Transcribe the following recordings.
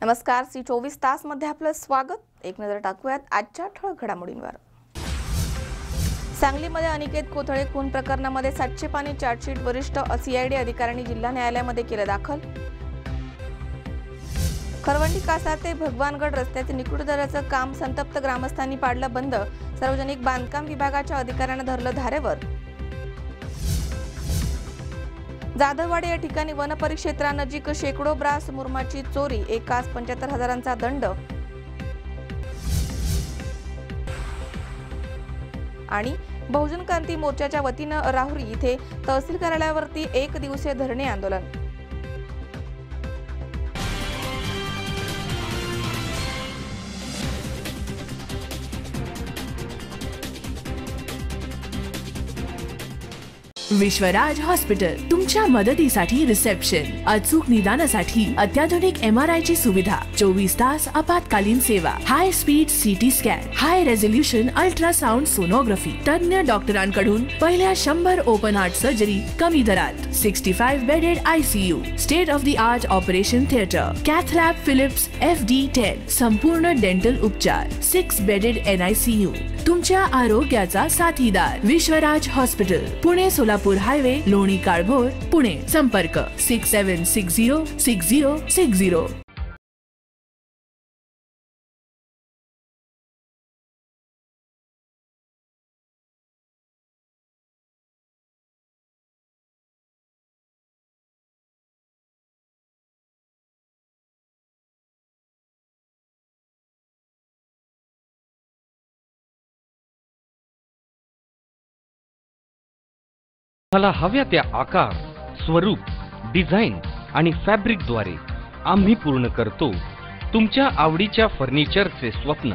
नमस्कार, C24 तास मध्ये आपलं स्वागत। एक नजर टाकूयात आजच्या ठळक घडामोडींवर। सांगलीमध्ये अनिकेत कोथळे खून प्रकरणामध्ये 700 पानी चार्जशीट वरिष्ठ CID अधिकाऱ्यांनी जिल्हा न्यायालयामध्ये केलं दाखल। खरवंडी कासा ते भगवानगड रस्त्याचे निकृष्ट दर्जाचं काम संतप्त ग्रामस्थांनी पाडलं बंद। सार्वजनिक बांधकाम विभागाच्या अधिकाऱ्यांना धरलं धारेवर। जाधववाडी या ठिकाणी वन परिक्षेत्रानजीक शेकडो ब्रास मुरमाची चोरी, एकास 75,000चा दंड। आणि बहुजन क्रांती मोर्चाच्या वतीनं राहुरी इथे तहसील कार्यालयावरती 1 दिवसीय धरणे आंदोलन। विश्वराज हॉस्पिटल तुमच्या मदतीसाठी रिसेप्शन, अचूक निदानासाठी अत्याधुनिक MRI ची सुविधा, 24 तास आपत्कालीन सेवा, हाय स्पीड CT स्कॅन, हाय रेझोल्यूशन अल्ट्रासाउंड सोनोग्राफी, तज्ञ डॉक्टरांकडून पहिल्या 100 ओपन हार्ट सर्जरी कमी दरात, 65 bedded ICU, state of the art operation theatre, cath lab Philips FD10, संपूर्ण डेंटल उपचार, 6 बेडेड NICU, तुमच्या आरोग्याचा साथीदार विश्वराज हॉस्पिटल, पुणे सोलापूर हायवे, लोणी काळभोर, पुणे। संपर्क 67606060। मला हव्या त्या आकार, स्वरूप, डिझाइन आणि फॅब्रिकद्वारे आम्ही पूर्ण करतो तुमच्या आवडीच्या फर्निचरचे स्वप्न।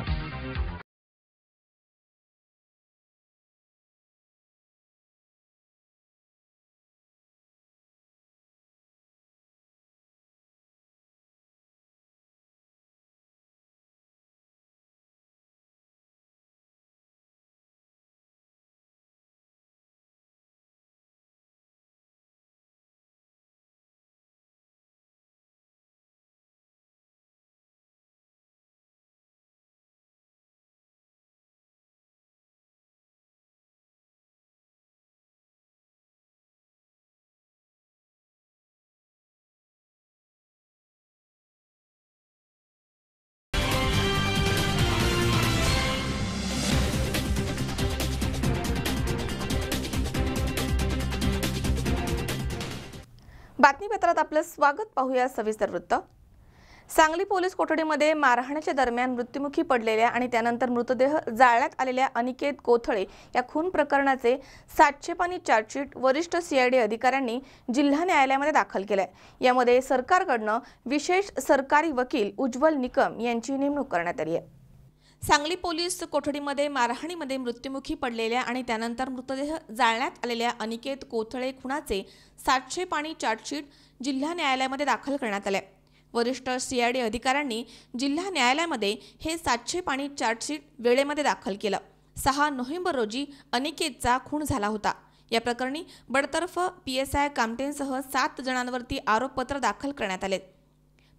बातमीपत्रात आपलं स्वागत। पाहूया सविस्तर वृत्त। सांगली पोलीस कोठडीमध्ये मारहाणीच्या दरम्यान मृत्युमुखी पडलेल्या आणि त्यानंतर मृतदेह जाळण्यात आलेल्या अनिकेत कोथळे या खून प्रकरणाचे 700 पानी चार्जशीट वरिष्ठ CID अधिकाऱ्यांनी जिल्हा न्यायालयामध्ये दाखल केलंय। यामध्ये सरकारकडून विशेष सरकारी वकील उज्ज्वल निकम यांची नेमणूक करण्यात आली आहे। सांगली पोलीस कोठडीमध्ये मारहाणीमध्ये मृत्युमुखी पडलेल्या आणि त्यानंतर मृतदेह जाळण्यात आलेल्या अनिकेत कोथळे खुनाचे 700 पानी चार्जशीट जिल्हा न्यायालयामध्ये दाखल करण्यात आले। वरिष्ठ CID अधिकाऱ्यांनी जिल्हा न्यायालयामध्ये हे 700 पानी चार्जशीट वेळेमध्ये दाखल केलं। 6 नोव्हेंबर रोजी अनिकेतचा खून झाला होता। या प्रकरणी बडतर्फ PSI कामटेंसह 7 जणांवरती आरोपपत्र दाखल करण्यात आले।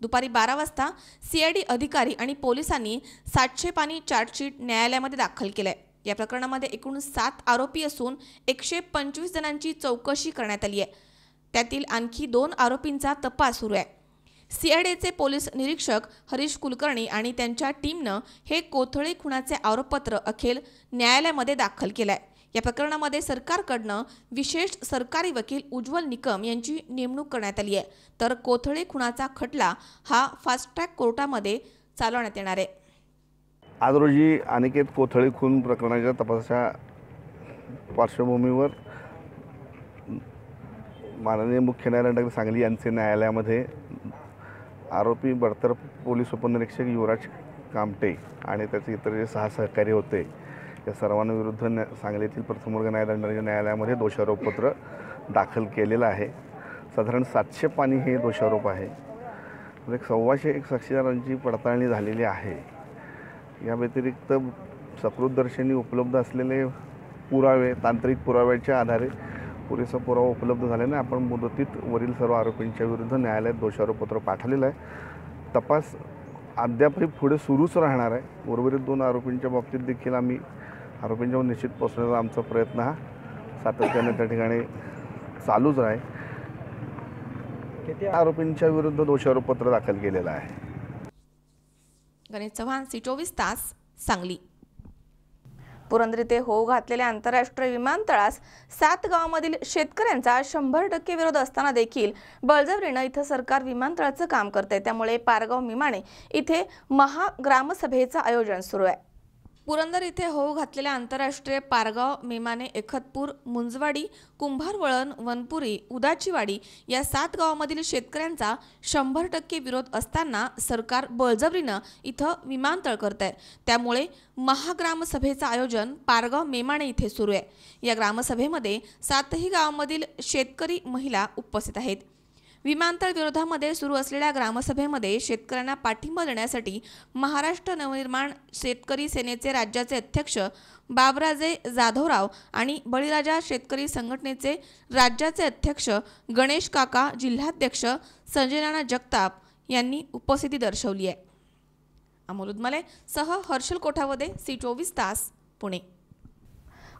दुपारी 12 वाजता CID अधिकारी आणि पोलिसांनी 700 पानी चार्जशीट न्यायालयामध्ये दाखल केलंय। या प्रकरणामध्ये एकूण 7 आरोपी असून 125 जणांची चौकशी करण्यात आली आहे। त्यातील आणखी 2 आरोपींचा तपास सुरू आहे। CIDचे पोलीस निरीक्षक हरीश कुलकर्णी आणि त्यांच्या टीमनं हे कोथळे खुनाचे आरोपपत्र अखेर न्यायालयामध्ये दाखल केलंय। या प्रकरणामध्ये सरकारकडून विशेष सरकारी वकील उज्ज्वल निकम यांची नेमणूक करण्यात आली आहे। तर कोथळे खुनाचा खटला हा फास्ट ट्रॅक कोर्टामध्ये चालवण्यात येणार आहे। आज रोजी अनिकेत कोथळे खून प्रकरणाच्या तपासाच्या पार्श्वभूमीवर माननीय मुख्य न्यायालय सांगली यांचे न्यायालयामध्ये आरोपी बडतर्फ पोलीस उपनिरीक्षक युवराज कामटे आणि त्याचे इतर जे 6 सहकारी होते या सर्वांविरुद्ध सांगली येथील प्रथम वर्ग न्यायालयाच्या न्यायालयामध्ये दोषारोपपत्र दाखल केलेलं आहे। साधारण 700 पानी हे दोषारोप आहे। 125 साक्षीदारांची पडताळणी झालेली आहे। या व्यतिरिक्त सकृतदर्शनी उपलब्ध असलेले पुरावे, तांत्रिक पुराव्याच्या आधारे पुरेसा पुरावा उपलब्ध झाल्याने आपण मुदतीत वरील सर्व आरोपींच्या विरुद्ध न्यायालयात दोषारोपपत्र पाठवलेलं आहे। तपास अद्यापही पुढे सुरूच राहणार आहे। उर्वरित 2 आरोपींच्या बाबतीत देखील आम्ही आरोपींच्यावर निश्चित पोहोचण्याचा आमचा प्रयत्न हा सातत्याने त्या ठिकाणी चालूच आहे। किती आरोपींच्या विरुद्ध दोषारोपपत्र दाखल केलेलं आहे। गणेश चव्हाण, C24 तास, सांगली। पुरंदर येथे होऊ घातलेल्या आंतरराष्ट्रीय विमानतळास 7 गावांमधील शेतकऱ्यांचा 100% विरोध असताना देखील बळजबरीनं इथं सरकार विमानतळाचं काम करते। त्यामुळे पारगाव मिमाणे इथे महाग्रामसभेचं आयोजन सुरू आहे। पुरंदर इथे होऊ घातलेल्या आंतरराष्ट्रीय पारगाव, मेमाने, एकतपूर, मुंजवाडी, कुंभारवळण, वनपुरी, उदाचीवाडी या 7 गावांमधील शेतकऱ्यांचा 100% विरोध असताना सरकार बळजबरीनं इथं विमानतळ करतंय। त्यामुळे महाग्रामसभेचं आयोजन पारगाव मेमाणे इथे सुरू आहे। या ग्रामसभेमध्ये 7ही गावांमधील शेतकरी महिला उपस्थित आहेत। विमानतळ विरोधामध्ये सुरू असलेल्या ग्रामसभेमध्ये शेतकऱ्यांना पाठिंबा देण्यासाठी महाराष्ट्र नवनिर्माण शेतकरी सेनेचे राज्याचे अध्यक्ष बाबराजे जाधवराव आणि बळीराजा शेतकरी संघटनेचे राज्याचे अध्यक्ष गणेश काका, जिल्हाध्यक्ष संजय नाना जगताप यांनी उपस्थिती दर्शवली आहे। अमोल उदमले सह हर्षल कोठावदे, C24 तास, पुणे।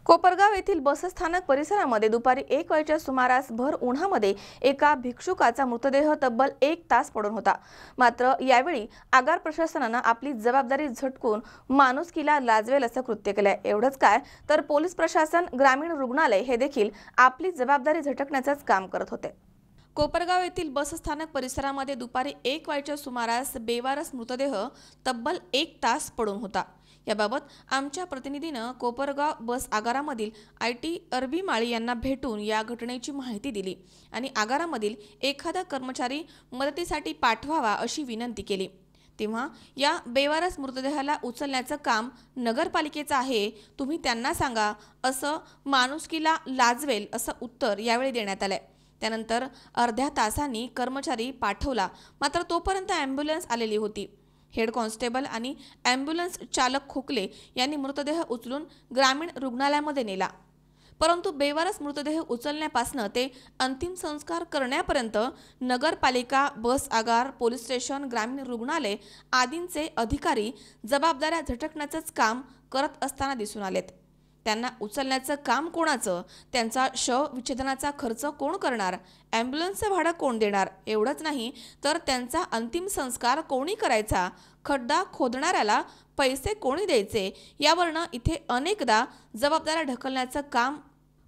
कोपरगाव येथील बसस्थानक परिसरामध्ये दुपारी 1 वाजेच्या सुमारास भर उन्हामध्ये एका भिक्षुकाचा मृतदेह तब्बल 1 तास पडून होता। मात्र यावेळी आगार प्रशासनानं आपली जबाबदारी झटकून माणुसकीला लाजवेल असं कृत्य केलंय। एवढंच काय तर पोलीस प्रशासन, ग्रामीण रुग्णालय हे देखील आपली जबाबदारी झटकण्याचंच काम करत होते। कोपरगाव येथील बसस्थानक परिसरामध्ये दुपारी 1 वाजेच्या सुमारास बेवारस मृतदेह तब्बल 1 तास पडून होता। याबाबत आमच्या प्रतिनिधीनं कोपरगाव बस आगारामधील IT अरबी माळी यांना भेटून या घटनेची माहिती दिली आणि आगारामधील एखादा कर्मचारी मदतीसाठी पाठवावा अशी विनंती केली। तेव्हा या बेवारस मृतदेहाला उचलण्याचं काम नगरपालिकेचं आहे, तुम्ही त्यांना सांगा असं माणुसकीला लाजवेल असं उत्तर यावेळी देण्यात आलंय। त्यानंतर अर्ध्या तासांनी कर्मचारी पाठवला, मात्र तोपर्यंत ॲम्ब्युलन्स आलेली होती। हेड कॉन्स्टेबल आणि ॲम्ब्युलन्स चालक खोकले यांनी मृतदेह उचलून ग्रामीण रुग्णालयामध्ये नेला। परंतु बेवारस मृतदेह उचलण्यापासून ते अंतिम संस्कार करण्यापर्यंत नगरपालिका, बस आगार, पोलीस स्टेशन, ग्रामीण रुग्णालय आदींचे अधिकारी जबाबदाऱ्या झटकण्याचंच काम करत असताना दिसून आलेत। त्यांना उचलण्याचं काम कोणाचं, त्यांचा शव विच्छेदनाचा खर्च कोण करणार, ॲम्ब्युलन्सचं भाडं कोण देणार, एवढंच नाही तर त्यांचा अंतिम संस्कार कोणी करायचा, खड्डा खोदणाऱ्याला पैसे कोणी द्यायचे, यावरनं इथे अनेकदा जबाबदाऱ्या ढकलण्याचं काम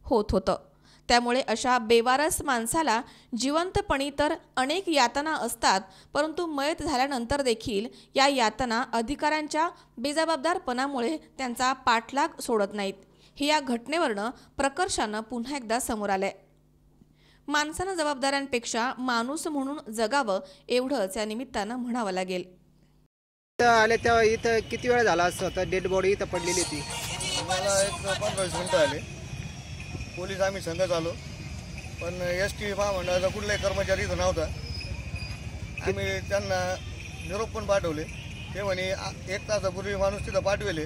होत होतं। त्यामुळे अशा बेवारस माणसाला जिवंतपणी तर अनेक यातना असतात, परंतु मयत झाल्यानंतर देखील या यातना अधिकाऱ्यांच्या बेजबाबदारपणामुळे त्यांचा पाठलाग सोडत नाहीत। हे या घटनेवरनं प्रकर्षानं पुन्हा एकदा समोर आलंय। माणसानं जबाबदाऱ्यांपेक्षा माणूस म्हणून जगावं एवढंच या निमित्तानं म्हणावं लागेल। आले तेव्हा इथं किती वेळ झाला असं डेड बॉडी इथं पडलेली होती? मला एक 15-20 मिनिटं आले। पोलीस आम्ही संघच आलो, पण ST महामंडळाचा कुठलाही कर्मचारी इथं नव्हता। आम्ही त्यांना निरोप पण पाठवले, ते म्हणे 1 तासापूर्वी माणूस तिथं पाठवले,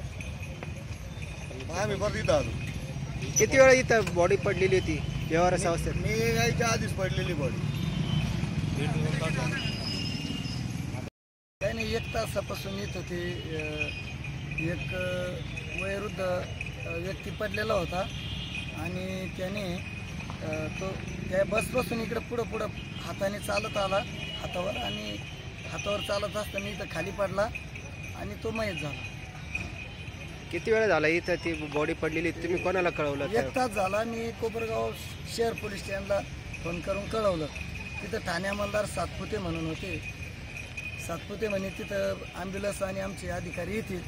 आम्ही परत इथं आलो। किती वेळ इथं बॉडी पडलेली होती बेवारस अवस्थेत? मी यायच्या आधीच पडलेली बॉडी। काही नाही, 1 तासापासून येत होती। एक वयोवृद्ध व्यक्ती पडलेला होता आणि त्याने त्या बसपासून इकडे पुढं हाताने चालत आला हातावर, आणि हातावर चालत असताना इथं खाली पडला आणि तो मयत झाला। किती वेळ झाला इथं ती बॉडी पडलेली? तुम्ही कोणाला कळवलं? 1 तास झाला। मी कोपरगाव शहर पोलीस स्टेशनला फोन करून कळवलं। तिथं ठाणे अंमलदार सातपुते म्हणून होते, सातपुते म्हणे तिथं ॲम्ब्युलन्स आणि आमचे अधिकारी येतील।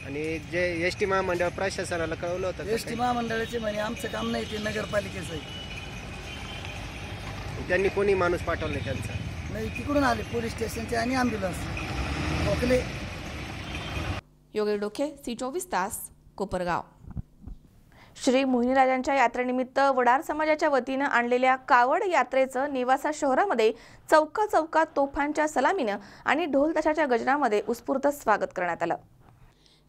आणि जे ST महामंडळ प्रशासनाला कळवलं होतं? ST महामंडळाचे म्हणे आमचं काम नाही, ते नगरपालिकेचं आहे। त्यांनी कोणी माणूस पाठवले त्यांचा? नाही, तिकडून आले पोलीस स्टेशनचे आणि ॲम्ब्युलन्स खोकले। योगेश डोके, C24 तास, कोपरगाव। श्री मोहिनीराजांच्या यात्रेनिमित्त वडार समाजाच्या वतीनं आणलेल्या कावड यात्रेचं नेवासा शहरामध्ये चौकात तोफांच्या सलामीनं आणि ढोल ताशाच्या गजरामध्ये उत्स्फूर्त स्वागत करण्यात आलं।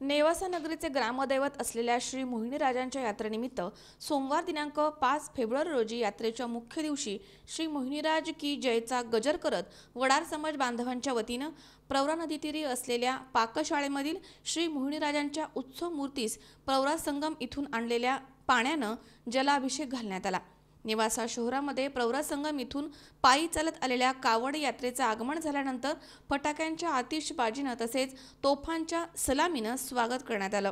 नेवासा नगरीचे ग्रामदैवत असलेल्या श्री मोहिनीराजांच्या यात्रेनिमित्त सोमवार दिनांक 5 फेब्रुवारी रोजी यात्रेच्या मुख्य दिवशी श्री मोहिनीराज की जयचा गजर करत वडार समाज बांधवांच्या वतीनं प्रवरा नदीतीरी असलेल्या पाकशाळेमधील श्री मोहिनीराजांच्या उत्सव मूर्तीस प्रवरा संगम इथून आणलेल्या पाण्यानं जलाभिषेक घालण्यात आला। नेवासा शहरामध्ये प्रवरा संगम इथून पायी चालत आलेल्या कावड यात्रेचं आगमन झाल्यानंतर फटाक्यांच्या आतिषबाजीनं तसेच तोफांच्या सलामीनं स्वागत करण्यात आलं।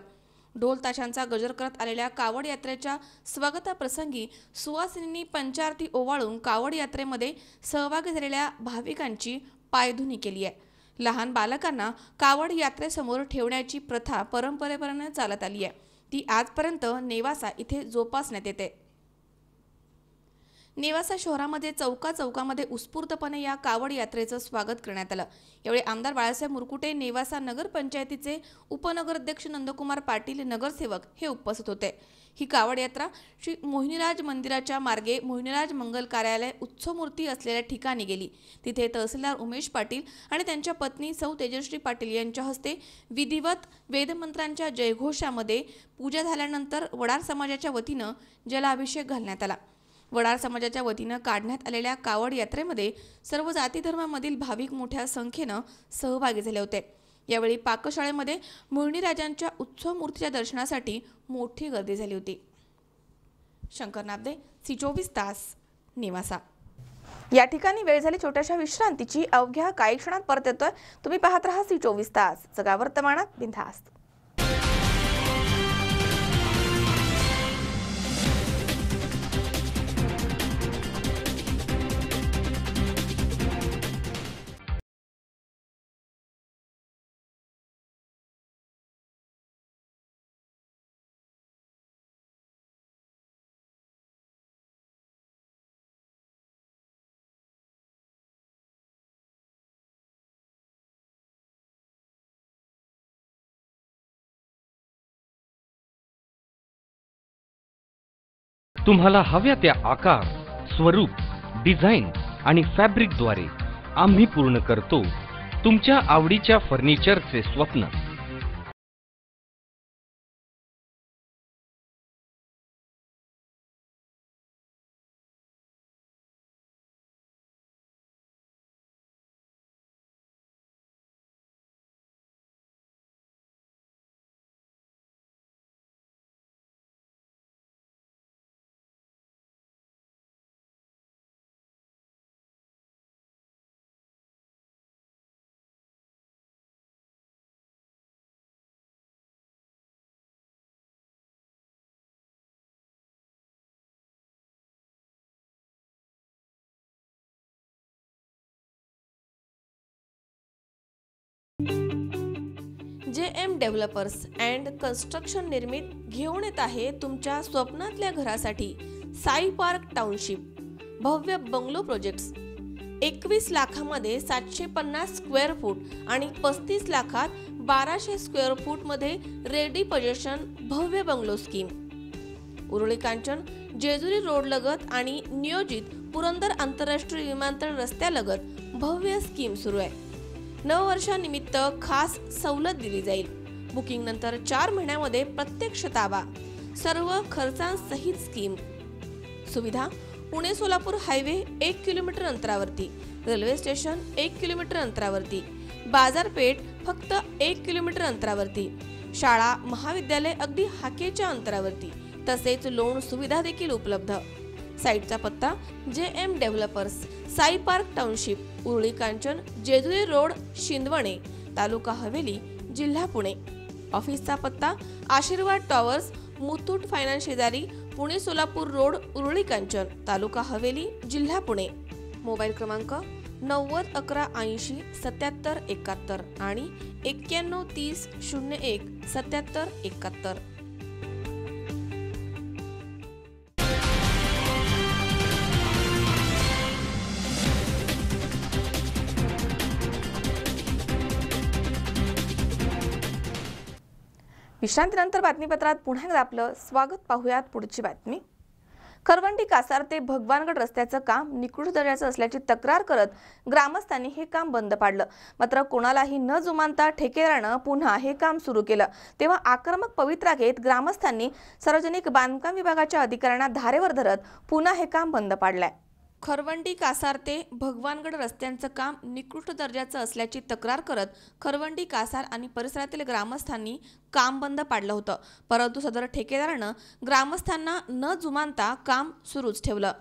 ढोल ताशांचा गजर करत आलेल्या कावड यात्रेच्या स्वागताप्रसंगी सुवासिनींनी पंचारती ओवाळून कावड यात्रेमध्ये सहभागी झालेल्या भाविकांची पायधुनी केली आहे। लहान बालकांना कावड यात्रेसमोर ठेवण्याची प्रथा परंपरेने चालत आली आहे, ती आजपर्यंत नेवासा इथे जोपासण्यात येते। नेवासा शहरामध्ये चौकामध्ये उत्स्फूर्तपणे या कावड यात्रेचं स्वागत करण्यात आलं। यावेळी आमदार बाळासाहेब मुरकुटे, नेवासा नगर पंचायतीचे उपनगराध्यक्ष नंदकुमार पाटील, नगरसेवक हे उपस्थित होते। ही कावड यात्रा श्री मोहिनीराज मंदिराच्या मार्गे मोहिनीराज मंगल कार्यालय उत्सव मूर्ती असलेल्या ठिकाणी गेली। तिथे तहसीलदार उमेश पाटील आणि त्यांच्या पत्नी सौ तेजश्री पाटील यांच्या हस्ते विधिवत वेदमंत्रांच्या जयघोषामध्ये पूजा झाल्यानंतर वडार समाजाच्या वतीनं जलाभिषेक घालण्यात आला। वडार समाजाच्या वतीनं काढण्यात आलेल्या कावड यात्रेमध्ये सर्व जाती धर्मामधील भाविक मोठ्या संख्येनं सहभागी झाले होते। यावेळी पाकशाळेमध्ये मोहिनीराजांच्या उत्सव मूर्तीच्या दर्शनासाठी मोठी गर्दी झाली होती। शंकर नाबदे, सी24 तास, नेवासा। या ठिकाणी वेळ झाली छोट्याशा विश्रांतीची। अवघ्या काही क्षणात परत येतोय। तुम्ही पाहत राहा सी24 तास, जगा वर्तमानात बिनधास्त। तुम्हाला हव्या त्या आकार, स्वरूप, डिझाईन आणि फॅब्रिकद्वारे आम्ही पूर्ण करतो तुमच्या आवडीच्या फर्निचरचे स्वप्न। JM डेव्हलपर्स अँड कन्स्ट्रक्शन निर्मित घेऊन येत आहे तुमच्या स्वप्नातल्या घरासाठी साई पार्क टाउनशिप भव्य बंगलो प्रोजेक्ट्स। 21 लाखामध्ये 750 स्क्वेअर फूट आणि 35 लाखात 1200 स्क्वेअर फूट मध्ये रेडी पोझिशन भव्य bungalow scheme. Uruli Kanchan Jejuri road लगत आणि नियोजित पुरंदर आंतरराष्ट्रीय विमानतळ रस्त्यालगत भव्य स्कीम सुरू आहे। नववर्षानिमित्त खास सवलत दिली जाईल। बुकिंग नंतर 4 महिन्यामध्ये प्रत्यक्ष ताबा, सर्व खर्चांसहित स्कीम। सुविधा पुणे सोलापूर हायवे 1 किलोमीटर अंतरावरती, रेल्वे स्टेशन 1 किलोमीटर अंतरावरती, बाजारपेठ फक्त 1 किलोमीटर अंतरावरती, शाळा महाविद्यालय अगदी हाकेच्या अंतरावरती, तसेच लोन सुविधा देखील उपलब्ध। साइटचा पत्ता JM developers, Sai park township, Uruli Kanchan, Jejuri road, Shindawane, taluka Haveli, जिल्हा पुणे। ऑफिसचा पत्ता आशीर्वाद टॉवर्स, मुथूट फायनान्स शेजारी, पुणे सोलापूर रोड, उरुळी कांचन, तालुका हवेली, जिल्हा पुणे। मोबाईल क्रमांक 90 11 80 77 71 आणि 91 30 01 77 71। विश्रांतीनंतर बातमीपत्रात पुन्हा एकदा आपलं स्वागत। पाहूयात पुढची बातमी। खरवंटी कासार ते भगवानगड रस्त्याचं काम निकृष्ट दर्जाचं असल्याची तक्रार करत ग्रामस्थांनी हे काम बंद पाडलं। मात्र कोणालाही न जुमानता ठेकेदारानं पुन्हा हे काम सुरू केलं, तेव्हा आक्रमक पवित्रा घेत ग्रामस्थांनी सार्वजनिक बांधकाम विभागाच्या अधिकाऱ्यांना धारेवर धरत पुन्हा हे काम बंद पाडलंय। खरवंटी कासार ते भगवानगड रस्त्यांचं काम निकृष्ट दर्जाचं असल्याची तक्रार करत खरवंटी कासार आणि परिसरातील ग्रामस्थांनी काम बंद पाडलं होतं, परंतु सदर ठेकेदारानं ग्रामस्थांना न जुमानता काम सुरूच ठेवलं।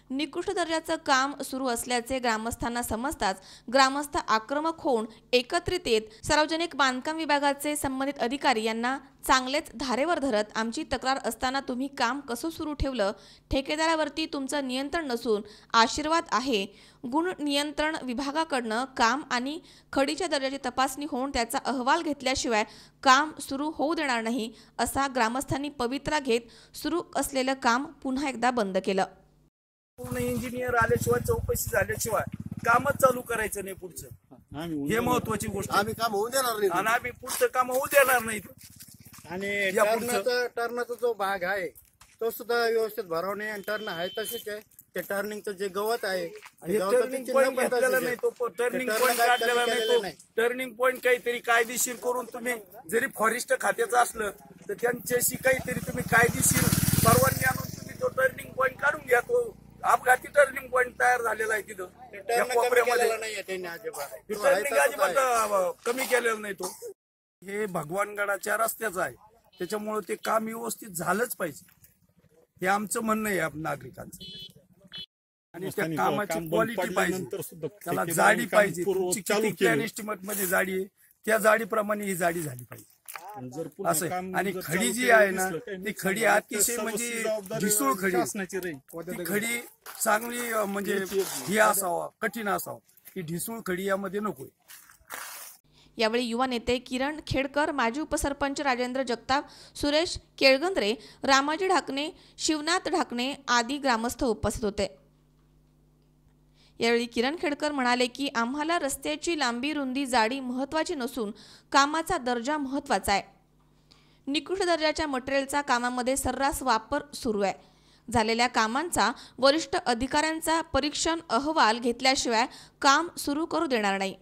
निकृष्ट दर्जाचं काम सुरू असल्याचे ग्रामस्थांना समजताच ग्रामस्थ आक्रमक होऊन एकत्रित येत सार्वजनिक बांधकाम विभागाचे संबंधित अधिकारी यांना चांगलेच धारेवर धरत आमची तक्रार असताना तुम्ही काम कसं सुरू ठेवलं, ठेकेदारावरती तुमचं नियंत्रण नसून आशीर्वाद आहे, गुण नियंत्रण विभागाकडनं काम आणि खडीच्या दर्जाची तपासणी होऊन त्याचा अहवाल घेतल्याशिवाय काम सुरू होऊ देणार नाही, असा ग्रामस्थांनी पवित्रा घेत सुरू असलेलं काम पुन्हा एकदा बंद केलं। पूर्ण इंजिनियर आल्याशिवाय चौकशी झाल्याशिवाय कामच चालू करायचं नाही पुढचं, हे महत्वाची गोष्ट। आम्ही काम होऊ देणार नाही आणि आम्ही पुढचं काम होऊ देणार नाही। आणि टर्नचा जो भाग आहे तो सुद्धा व्यवस्थित भरवणे आणि टर्न आहे तसेच आहे। ते टर्निंगचं जे गवत आहे टर्निंग पॉईंट घेतलेला नाही, तो टर्निंग पॉईंट काढलेला नाही, तो टर्निंग पॉईंट काहीतरी कायदेशीर करून तुम्ही जरी फॉरेस्ट खात्याचं असलं तर त्यांच्याशी काहीतरी तुम्ही कायदेशीर परवानगी आणून तुम्ही तो टर्निंग पॉईंट काढून घ्या। तो अपघाती टर्निंग पॉईंट तयार झालेला आहे तिथं अजिबात कमी केलेला नाही। तो हे भगवानगडाच्या रस्त्याचं आहे, त्याच्यामुळे ते काम व्यवस्थित झालंच पाहिजे, हे आमचं म्हणणं आहे नागरिकांचं। आणि त्या कामाची क्वालिटी पाहिजे, त्याला जाडी पाहिजे, तुमची किती प्लॅन एस्टिमेट मध्ये जाडी आहे त्या जाडीप्रमाणे ही जाडी झाली पाहिजे असं। आणि खडी जी आहे ना ती खडी अतिशय म्हणजे ढिसूळ खडी, ती खडी चांगली म्हणजे ही असावा, कठीण असावा, ही ढिसूळ खडी यामध्ये नकोय। यावेळी युवा नेते किरण खेडकर, माजी उपसरपंच राजेंद्र जगताप, सुरेश केळगंद्रे, रामाजी ढाकणे, शिवनाथ ढाकणे आदी ग्रामस्थ उपस्थित होते। यावेळी किरण खेडकर म्हणाले की आम्हाला रस्त्याची लांबी, रुंदी, जाडी महत्त्वाची नसून कामाचा दर्जा महत्त्वाचा आहे। निकृष्ट दर्जाच्या मटेरियलचा कामामध्ये सर्रास वापर सुरू आहे। झालेल्या कामांचा वरिष्ठ अधिकाऱ्यांचा परीक्षण अहवाल घेतल्याशिवाय काम सुरू करू देणार नाही।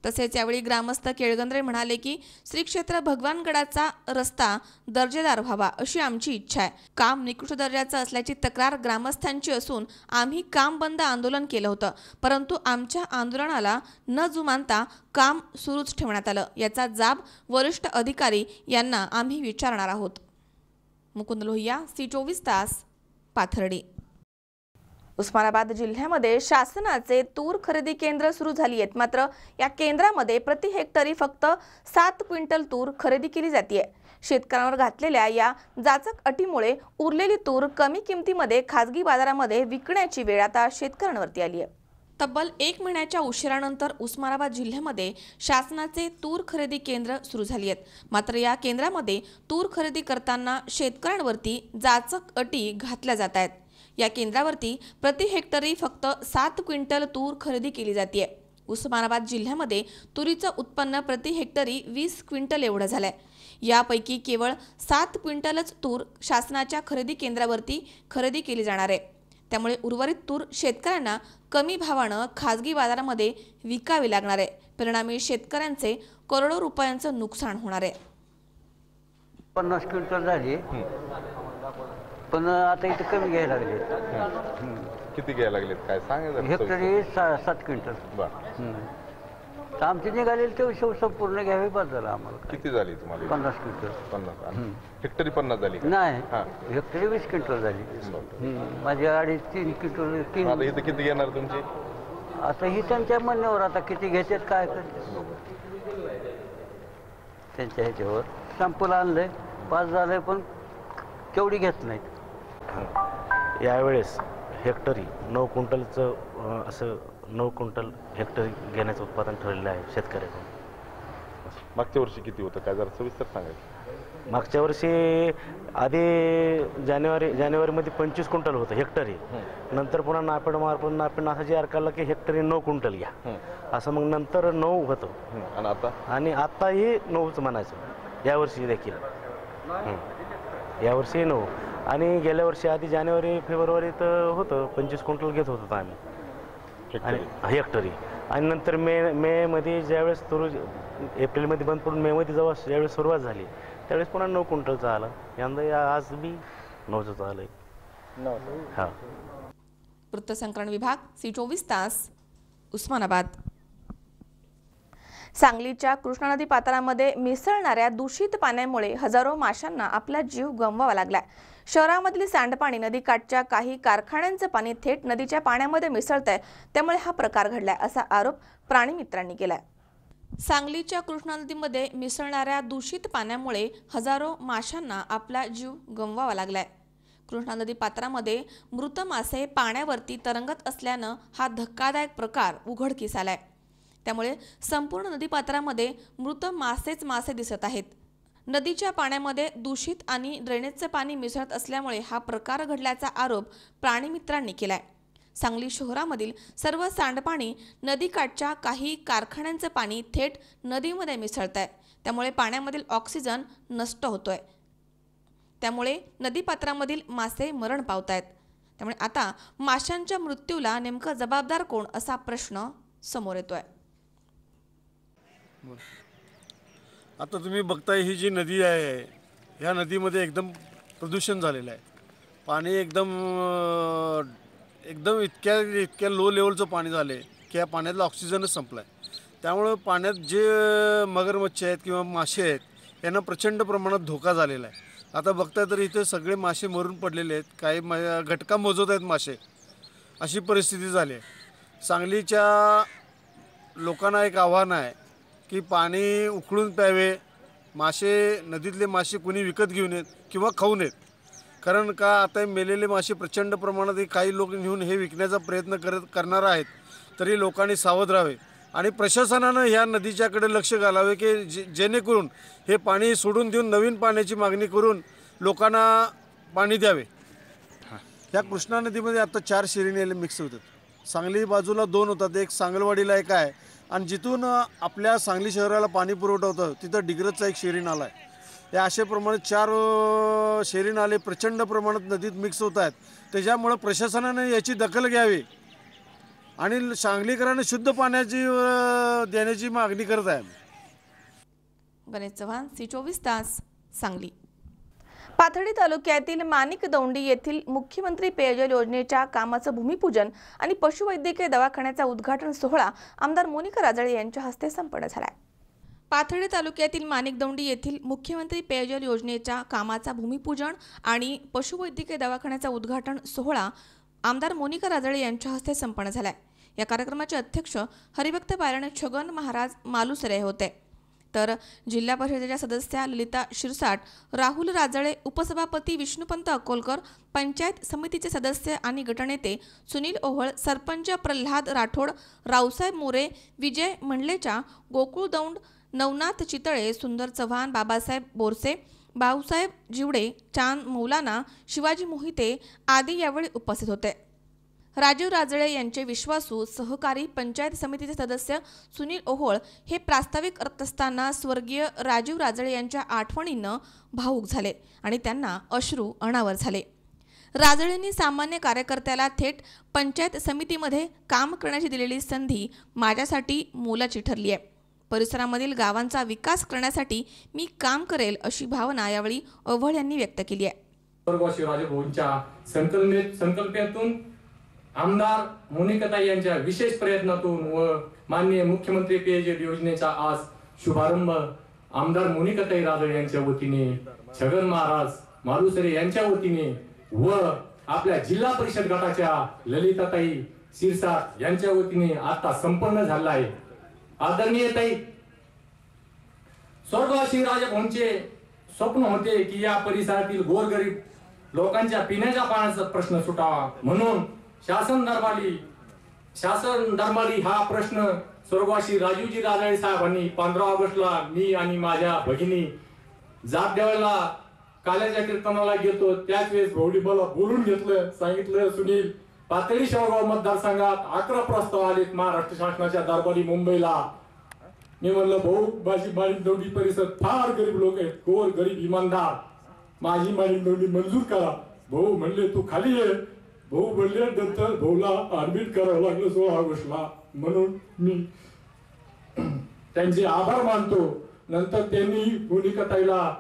तसेच यावेळी ग्रामस्थ केळगंद्रे म्हणाले की श्री क्षेत्र भगवानगडाचा रस्ता दर्जेदार व्हावा अशी आमची इच्छा आहे। काम निकृष्ट दर्जाचं असल्याची तक्रार ग्रामस्थांची असून आम्ही काम बंद आंदोलन केलं होतं, परंतु आमच्या आंदोलनाला न जुमानता काम सुरूच ठेवण्यात आलं। याचा जाब वरिष्ठ अधिकारी यांना आम्ही विचारणार आहोत। मुकुंद लोहिया, C24 तास, पाथर्डी। उस्मानाबाद जिल्ह्यामध्ये शासनाचे तूर खरेदी केंद्र सुरू झाली आहेत, मात्र या केंद्रामध्ये प्रति हेक्टरी फक्त 7 क्विंटल तूर खरेदी केली जाते। शेतकऱ्यांवर घातलेल्या या जाचक अटीमुळे उरलेली तूर कमी किमतीमध्ये खासगी बाजारामध्ये विकण्याची वेळ आता शेतकऱ्यांवरती आली आहे। तब्बल 1 महिन्याच्या उशिरानंतर उस्मानाबाद जिल्ह्यामध्ये शासनाचे तूर खरेदी केंद्र सुरू झाली आहेत, मात्र या केंद्रामध्ये तूर खरेदी करताना शेतकऱ्यांवरती जाचक अटी घातल्या जात आहेत। या केंद्रावरती प्रति हेक्टरी फक्त 7 क्विंटल तूर खरेदी केली जाते। उस्मानाबाद जिल्ह्यामध्ये तुरीचं उत्पन्न प्रति हेक्टरी 20 क्विंटल एवढं झालंय। यापैकी केवळ 7 क्विंटलच तूर शासनाच्या खरेदी केंद्रावरती खरेदी केली जाणार आहे। त्यामुळे उर्वरित तूर शेतकऱ्यांना कमी भावानं खासगी बाजारामध्ये विकावी लागणार आहे। परिणामी शेतकऱ्यांचे करोडो रुपयांचं नुकसान होणार आहे। 50 क्विंटल झाली, पण आता इथे कमी घ्यायला लागले। किती घ्यायला लागलेत काय सांगा? हेक्टरी 7 क्विंटल। तर आमची निघालेली तेवढी संपूर्ण घ्यावी बस झालं आम्हाला। किती झाली तुम्हाला? 50 क्विंटल। 50 हेक्टरी 50 झाली नाही, हेक्टरी 20 क्विंटल झाली। माझी 2.5-3 क्विंटल 3। आता इथं किती घेणार तुमची? आता ही त्यांच्या म्हणण्यावर, आता किती घेतात काय करतात त्यांच्या ह्याच्यावर। सॅम्पल आणलंय, पास झालंय, पण तेवढी घेत नाहीत। यावेळेस हेक्टरी 9 क्विंटलचं असं 9 क्विंटल हेक्टरी घेण्याचं उत्पादन ठरलेलं आहे शेतकऱ्याकडून। मागच्या वर्षी किती होतं काय जरा सविस्तर सांगायचं? मागच्या वर्षी आधी जानेवारीमध्ये 25 क्विंटल होतं हेक्टरी, नंतर पुन्हा नापेड असं जे काढलं की हेक्टरी 9 क्विंटल घ्या असं, मग नंतर 9 होतं आणि आताही 9च म्हणायचं यावर्षी देखील। यावर्षी 9 आणि गेल्या वर्षी आधी जानेवारी फेब्रुवारीत होतं 25 क्विंटल घेत होतो आम्ही आणि हेक्टरी. आणि नंतर मे मध्ये ज्यावेळेस एप्रिलमध्ये बंद पडून मेमध्ये ज्यावेळेस सुरुवात झाली त्यावेळेस पुन्हा 9 क्विंटलचं आलं. यंदा आज बी 9चं आलंय. हां. वृत्तसंकलन विभाग, C24 तास, उस्मानाबाद. सांगलीच्या कृष्णा नदी पात्रामध्ये मिसळणाऱ्या दूषित पाण्यामुळे हजारो माशांना आपला जीव गमवावा लागलाय. शहरामधील सांडपाणी नदीकाठच्या काही कारखान्यांचं पाणी थेट नदीच्या पाण्यामध्ये मिसळतंय, त्यामुळे हा प्रकार घडलाय असा आरोप प्राणीमित्रांनी केलाय. सांगलीच्या कृष्णा नदीमध्ये मिसळणाऱ्या दूषित पाण्यामुळे हजारो माशांना आपला जीव गमवावा लागलाय. कृष्णा नदी पात्रामध्ये मृत मासे पाण्यावरती तरंगत असल्यानं हा धक्कादायक प्रकार उघडकीस आलाय. त्यामुळे संपूर्ण नदीपात्रामध्ये मृत मासेच मासे दिसत आहेत. नदीच्या पाण्यामध्ये दूषित आणि ड्रेनेजचं पाणी मिसळत असल्यामुळे हा प्रकार घडल्याचा आरोप प्राणीमित्रांनी केलाय. सांगली शहरामधील सर्व सांडपाणी नदीकाठच्या काही कारखान्यांचं पाणी थेट नदीमध्ये मिसळतंय, त्यामुळे पाण्यामधील ऑक्सिजन नष्ट होतोय. त्यामुळे नदीपात्रामधील मासे मरण पावतायत. त्यामुळे आता माशांच्या मृत्यूला नेमकं जबाबदार कोण असा प्रश्न समोर येतोय. आता तुम्ही बघताय ही जी नदी आहे ह्या नदीमध्ये एकदम प्रदूषण झालेलं आहे. पाणी एकदम इतक्या लो लेवलचं पाणी झालं आहे की या पाण्यातला ऑक्सिजनच संपला आहे. त्यामुळं पाण्यात जे मगरमच्छ आहेत किंवा मासे आहेत यांना प्रचंड प्रमाणात धोका झालेला आहे. आता बघताय तर इथे सगळे मासे मरून पडलेले आहेत, काही घटका मोजत आहेत मासे, अशी परिस्थिती झाली आहे. सांगलीच्या लोकांना एक आव्हान आहे की पाणी उकळून प्यावे, मासे नदीतले मासे कुणी विकत घेऊ नयेत किंवा खाऊ नयेत. कारण का आता मेलेले मासे प्रचंड प्रमाणात काही लोक नेऊन हे विकण्याचा प्रयत्न करणार आहेत. तरी लोकांनी सावध राहावे आणि प्रशासनानं ह्या नदीच्याकडे लक्ष घालावे की जेणेकरून हे पाणी सोडून देऊन नवीन पाण्याची मागणी करून लोकांना पाणी द्यावे. ह्या कृष्णा नदीमध्ये आता 4 शिरीने मिक्स होतात. सांगली बाजूला 2 होतात, एक सांगलवाडीला एक आहे आणि जिथून आपल्या सांगली शहराला पाणी पुरवठा होतं तिथं डिग्रजचा एक शेरी नाला आहे. या अशाप्रमाणे 4 शेरी नाले प्रचंड प्रमाणात नदीत मिक्स होत आहेत. त्याच्यामुळं प्रशासनाने याची दखल घ्यावी आणि सांगलीकरांना शुद्ध पाण्याची देण्याची मागणी करत आहे. गणेश चव्हाण, C24 तास, सांगली. पाथर्डी तालुक्यातील माणिकदौंडी येथील मुख्यमंत्री पेयजल योजनेच्या कामाचं भूमिपूजन आणि पशुवैद्यकीय दवाखान्याचा उद्घाटन सोहळा आमदार मोनिका राजळे यांच्या हस्ते संपन्न झाला. पाथर्डी तालुक्यातील माणिकदौंडी येथील मुख्यमंत्री पेयजल योजनेच्या कामाचा भूमिपूजन आणि पशुवैद्यकीय दवाखान्याचा उद्घाटन सोहळा आमदार मोनिका राजळे यांच्या हस्ते संपन्न झाला. या कार्यक्रमाचे अध्यक्ष हरिभक्त पारायण छगन महाराज मालुसरे होते, तर जिल्हा परिषदेच्या सदस्या ललिता शिरसाट, राहुल राजळे, उपसभापती विष्णुपंत अकोलकर, पंचायत समितीचे सदस्य आणि गटनेते सुनील ओहळ, सरपंच प्रल्हाद राठोड, रावसाहेब मोरे, विजय मंडलेचा, गोकुळ दौंड, नवनाथ चितळे, सुंदर चव्हाण, बाबासाहेब बोरसे, भाऊसाहेब जिवडे, चांद मौलाना, शिवाजी मोहिते आदी यावेळी उपस्थित होते. राजीव राजळे यांचे विश्वासू सहकारी पंचायत समितीचे सदस्य सुनील ओहोळ हे प्रास्ताविक करत असताना स्वर्गीय राजीव राजळे यांच्या आठवणींना भावूक झाले आणि त्यांना अश्रू अनावर झाले. राजळेंनी सामान्य कार्यकर्त्याला थेट पंचायत समितीमध्ये काम करण्याची दिलेली संधी माझ्यासाठी मोलाची ठरली आहे. परिसरामधील गावांचा विकास करण्यासाठी मी काम करेल अशी भावना यावेळी ओहोळ यांनी व्यक्त केली आहे. स्वर्गवासी राजेभाऊंच्या संकल्पनेतून आमदार मोनिकाताई यांच्या विशेष प्रयत्नातून व माननीय मुख्यमंत्री पेयजल योजनेचा आज शुभारंभ आमदार मोनिकाताई राजळे यांच्या वतीने, छगन महाराज मालुसरे यांच्या वतीने व आपल्या जिल्हा परिषद गटाच्या ललिताताई शिरसाट यांच्या वतीने आता संपन्न झाला आहे. आदरणीय ताई, स्वर्गवासी राजेभाऊंचे स्वप्न होते की या परिसरातील गोरगरीब लोकांच्या पिण्याच्या पाण्याचा प्रश्न सुटावा, म्हणून शासन दरबारी हा प्रश्न स्वर्गवासी राजीवजी राजळे साहेबांनी 15 ऑगस्टला मी आणि माझ्या भगिनी जात देवाला काल्याच्या कीर्तनाला गेलो. त्याच वेळेस भाऊडी मला बोलून घेतलं, सांगितलं सुनील, पाथर्डी शेवगाव मतदारसंघात 11 प्रस्ताव आलेत महाराष्ट्र शासनाच्या दरबारी मुंबईला. मी म्हणलं भाऊ, माझी माणिकदौंडी परिसर फार गरीब लोक आहेत, गोर गरीब इमानदार, माझी माणिकदौंडी मंजूर करा. भाऊ म्हणले तू खाली ये. भाऊ बोलल्यानंतर भाऊला ऍडमिट करावं लागलं 16 ऑगस्टला. म्हणून मी त्यांचे आभार मानतो. नंतर त्यांनी मोनिकाताईला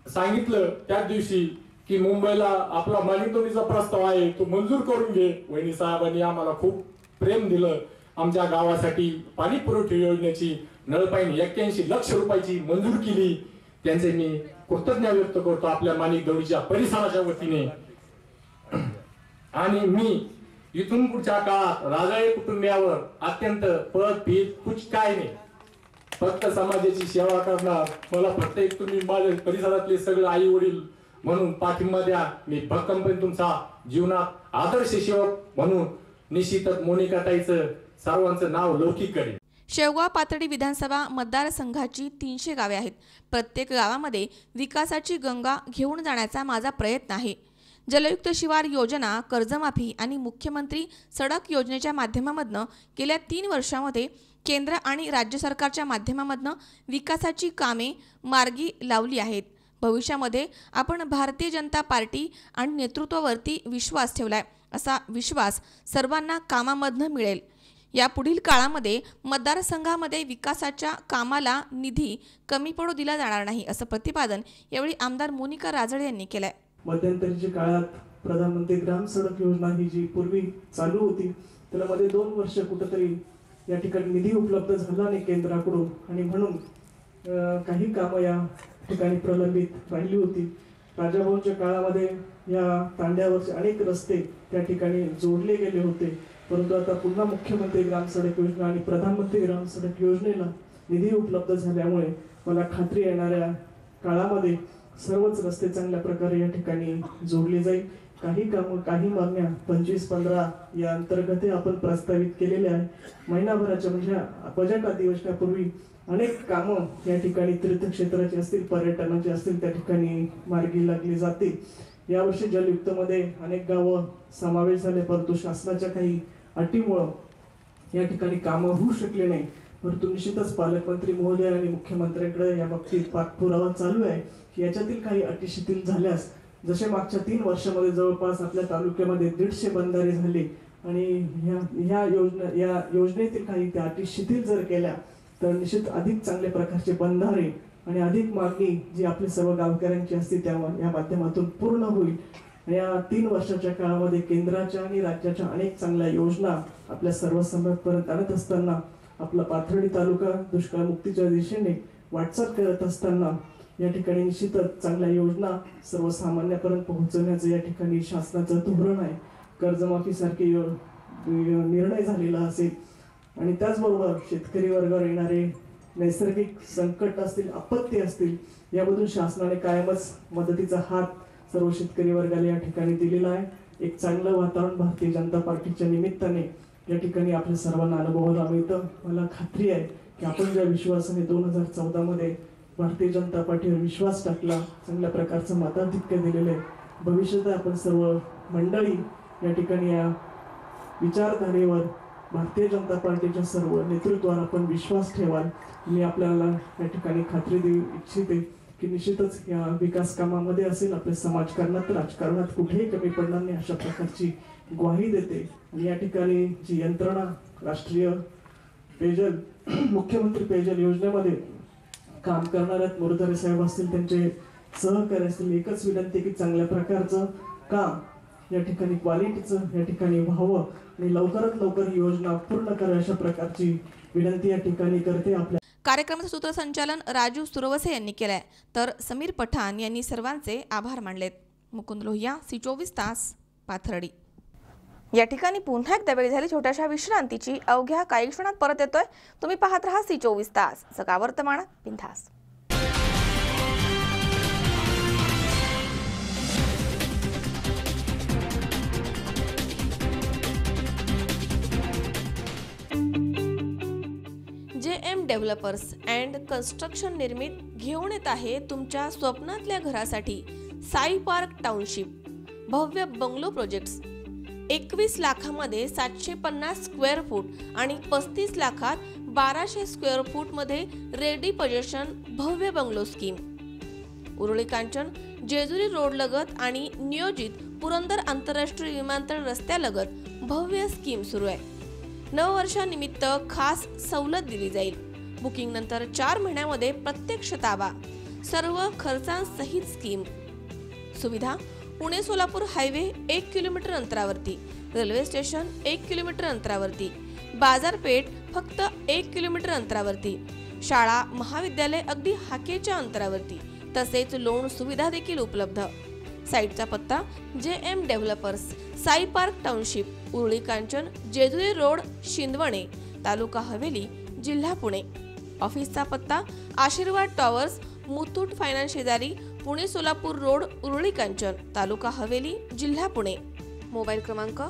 सांगितलं त्या दिवशी की मुंबईला आपला मालिकदोनीचा प्रस्ताव आहे तो मंजूर करून घे. वहिनी साहेबांनी आम्हाला खूप प्रेम दिलं. आमच्या गावासाठी पाणी पुरवठा योजनेची नळपाईने 81 लक्ष रुपयाची मंजूर केली. त्यांचे मी कृतज्ञता व्यक्त करतो आपल्या मालिकदोनीच्या परिसराच्या वतीने. आणि मी इथून पुढच्या काळात राजाळे कुटुंबियावर अत्यंत पद भीत कुछ काय नाही, फक्त समाजाची सेवा करणार. मला प्रत्येक तुम्ही माझ्या परिसरातले सगळे आई वडील म्हणून पाठिंबा द्या. मी भक्कमपणे तुमचा जीवनात आदर्श सेवक म्हणून निश्चितच मोनिकाताईचं सर्वांचं नाव लौकिक करेन. शेवगाव पाथर्डी विधानसभा मतदारसंघाची 300 गावे आहेत. प्रत्येक गावामध्ये विकासाची गंगा घेऊन जाण्याचा माझा प्रयत्न आहे. जलयुक्त शिवार योजना, कर्जमाफी आणि मुख्यमंत्री सडक योजनेच्या माध्यमामधून गेल्या 3 वर्षांमध्ये केंद्र आणि राज्य सरकारच्या माध्यमामधून विकासाची कामे मार्गी लावली आहेत. भविष्यामध्ये आपण भारतीय जनता पार्टी आणि नेतृत्वावरती विश्वास ठेवलाय. असा विश्वास सर्वांना कामामधून मिळेल. यापुढील काळामध्ये मतदारसंघामध्ये विकासाच्या कामाला निधी कमी पडू दिला जाणार नाही, असं प्रतिपादन यावेळी आमदार मोनिका राजळे यांनी केलंय. मध्यंतरीच्या काळात प्रधानमंत्री ग्राम सडक योजना ही जी पूर्वी चालू होती त्याला मध्ये 2 वर्ष कुठेतरी या ठिकाणी निधी उपलब्ध झाला नाही केंद्राकडून आणि म्हणून काही कामं या ठिकाणी प्रलंबित राहिली होती. राजाभाऊंच्या काळामध्ये या तांड्यावरचे अनेक रस्ते त्या ठिकाणी जोडले गेले होते, परंतु आता पुन्हा मुख्यमंत्री ग्राम सडक योजना आणि प्रधानमंत्री ग्राम सडक योजनेला निधी उपलब्ध झाल्यामुळे मला खात्री येणाऱ्या काळामध्ये सर्वच रस्ते चांगल्या प्रकारे या ठिकाणी जोडले जाईल. काही कामं, काही मागण्या 25-15 या अंतर्गत आपण प्रस्तावित केलेल्या आहे. महिनाभराच्या म्हणजे बजेट अधिवेशनापूर्वी अनेक कामं या ठिकाणी तीर्थक्षेत्राची असतील, पर्यटनाची असतील, त्या ठिकाणी मार्गी लागली जातील. यावर्षी जलयुक्तमध्ये अनेक गावं समावेश झाले, परंतु शासनाच्या काही अटीमुळं या ठिकाणी कामं होऊ शकले नाही. परंतु निश्चितच पालकमंत्री महोदय आणि मुख्यमंत्र्यांकडे या बाबतीत पाठपुरावा चालू आहे की याच्यातील काही अटी शिथिल झाल्यास, जसे मागच्या 3 वर्षामध्ये जवळपास आपल्या तालुक्यामध्ये 150 बंधारे झाले आणि या योजनेतील काही त्या अटी शिथिल जर केल्या तर निश्चित अधिक चांगल्या प्रकारचे बंधारे आणि अधिक मागणी जी आपल्या सर्व गावकऱ्यांची असते त्या या माध्यमातून पूर्ण होईल. या 3 वर्षाच्या काळामध्ये केंद्राच्या आणि राज्याच्या अनेक चांगल्या योजना आपल्या सर्वसमाजापर्यंत आणत असताना आपला पाथर्डी तालुका दुष्काळमुक्तीच्या दिशेने वाटचाल करत असताना या ठिकाणी निश्चितच चांगल्या योजना सर्वसामान्यांपर्यंत पोहोचवण्याचं या ठिकाणी शासनाचं धोरण आहे. कर्जमाफी सारखे निर्णय झालेला असेल आणि त्याचबरोबर शेतकरी वर्गावर येणारे नैसर्गिक संकट असतील, आपत्ती असतील, यामधून शासनाने कायमच मदतीचा हात सर्व शेतकरी वर्गाला या ठिकाणी दिलेला आहे. एक चांगलं वातावरण भारतीय जनता पार्टीच्या निमित्ताने या ठिकाणी आपल्या सर्वांना अनुभवायला मिळतं. मला खात्री आहे की आपण ज्या विश्वासाने 2014 मध्ये भारतीय जनता पार्टीवर विश्वास टाकला, चांगल्या प्रकारचं मताधिक्य दिलेलं आहे. भविष्यात आपण सर्व मंडळी या ठिकाणी या विचारधारेवर भारतीय जनता पार्टीच्या सर्व नेतृत्वावर आपण विश्वास ठेवाल. मी आपल्याला या ठिकाणी खात्री देऊ इच्छिते की निश्चितच या विकास कामामध्ये असेल, आपल्या समाजकारणात, राजकारणात कुठेही कमी पडणार नाही अशा प्रकारची ग्वाही देते. आणि या ठिकाणी जी यंत्रणा राष्ट्रीय पेयजल मुख्यमंत्री पेयजल योजनेमध्ये काम करणाऱ्या मोरधारे साहेब असतील, त्यांचे सहकारी असतील, एकच विनंती की चांगल्या प्रकारचं काम या ठिकाणी क्वालिटीचं या ठिकाणी व्हावं आणि लवकरात लवकर ही योजना पूर्ण करा अशा प्रकारची विनंती या ठिकाणी करते. आपल्या कार्यक्रमाचं सूत्रसंचालन राजू सुरवसे यांनी केलंय, तर समीर पठाण यांनी सर्वांचे आभार मानलेत. मुकुंद लोहिया, C24 तास, पाथर्डी. या ठिकाणी पुन्हा एकदा वेळ झाली छोट्याशा विश्रांतीची. अवघ्या काही क्षणात परत येतोय. तुम्ही पाहत राहा C24 तास, जगा वर्तमान बिनधास्त. JM डेव्हलपर्स अँड कन्स्ट्रक्शन निर्मित घेऊन येत आहे तुमच्या स्वप्नातल्या घरासाठी साई पार्क टाउनशिप भव्य बंगलो प्रोजेक्ट्स. 21 लाखामध्ये 750 स्क्वेअर फूट आणि 35 लाखात 1200 स्क्वेअर फूट मध्ये रेडी पोझिशन भव्य bungalow scheme. Uruli Kanchan Jejuri road लगत आणि नियोजित पुरंदर आंतरराष्ट्रीय विमानतळ रस्त्यालगत भव्य स्कीम सुरू आहे. नववर्षानिमित्त खास सवलत दिली जाईल. बुकिंग नंतर 4 महिन्यामध्ये प्रत्यक्ष ताबा, सर्व खर्चांसहित स्कीम. सुविधा: पुणे सोलापूर हायवे 1 किलोमीटर अंतरावरती, रेल्वे स्टेशन 1 किलोमीटर अंतरावरती, बाजारपेठ फक्त 1 किलोमीटर अंतरावरती, शाळा महाविद्यालय अगदी हाकेच्या अंतरावरती, तसेच लोन सुविधा देखील उपलब्ध. साईटचा पत्ता JM developers, Sai park township, Uruli Kanchan, Jejuri road, Shindawane, taluka Haveli, जिल्हा पुणे. ऑफिसचा पत्ता आशीर्वाद टॉवर्स, मुथूट फायनान्स शेजारी, पुणे सोलापूर रोड, उरुळी कांचन, तालुका हवेली, जिल्हा पुणे. मोबाईल क्रमांक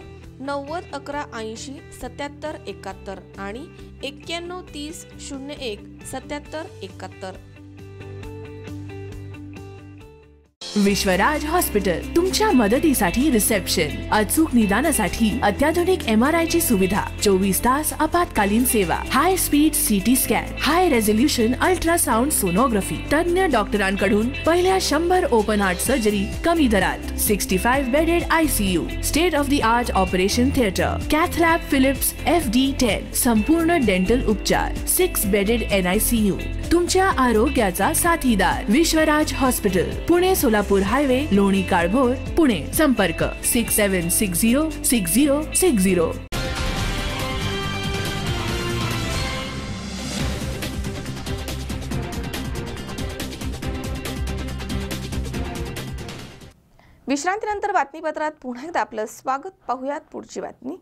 90 11 80 77 71 आणि 91 30 01 77 71. विश्वराज हॉस्पिटल तुमच्या मदतीसाठी रिसेप्शन, अचूक निदानासाठी अत्याधुनिक MRI ची सुविधा, 24 तास आपत्कालीन सेवा, हाय स्पीड CT स्कॅन, हाय रेझोल्युशन अल्ट्रासाउंड सोनोग्राफी, तज्ञ डॉक्टरांकडून पहिल्या 100 ओपन हार्ट सर्जरी कमी दरात, 65 bedded ICU, state of the art operation theatre, cath lab Philips FD10, संपूर्ण डेंटल उपचार, 6 बेडेड NICU. तुमच्या आरोग्याचा साथीदार विश्वराज हॉस्पिटल, पुणे सोलापूर हायवे, लोणी काळभोर, पुणे. संपर्क 67606060. विश्रांतीनंतर बातमीपत्रात पुन्हा एकदा आपलं स्वागत. पाहुयात पुढची बातमी.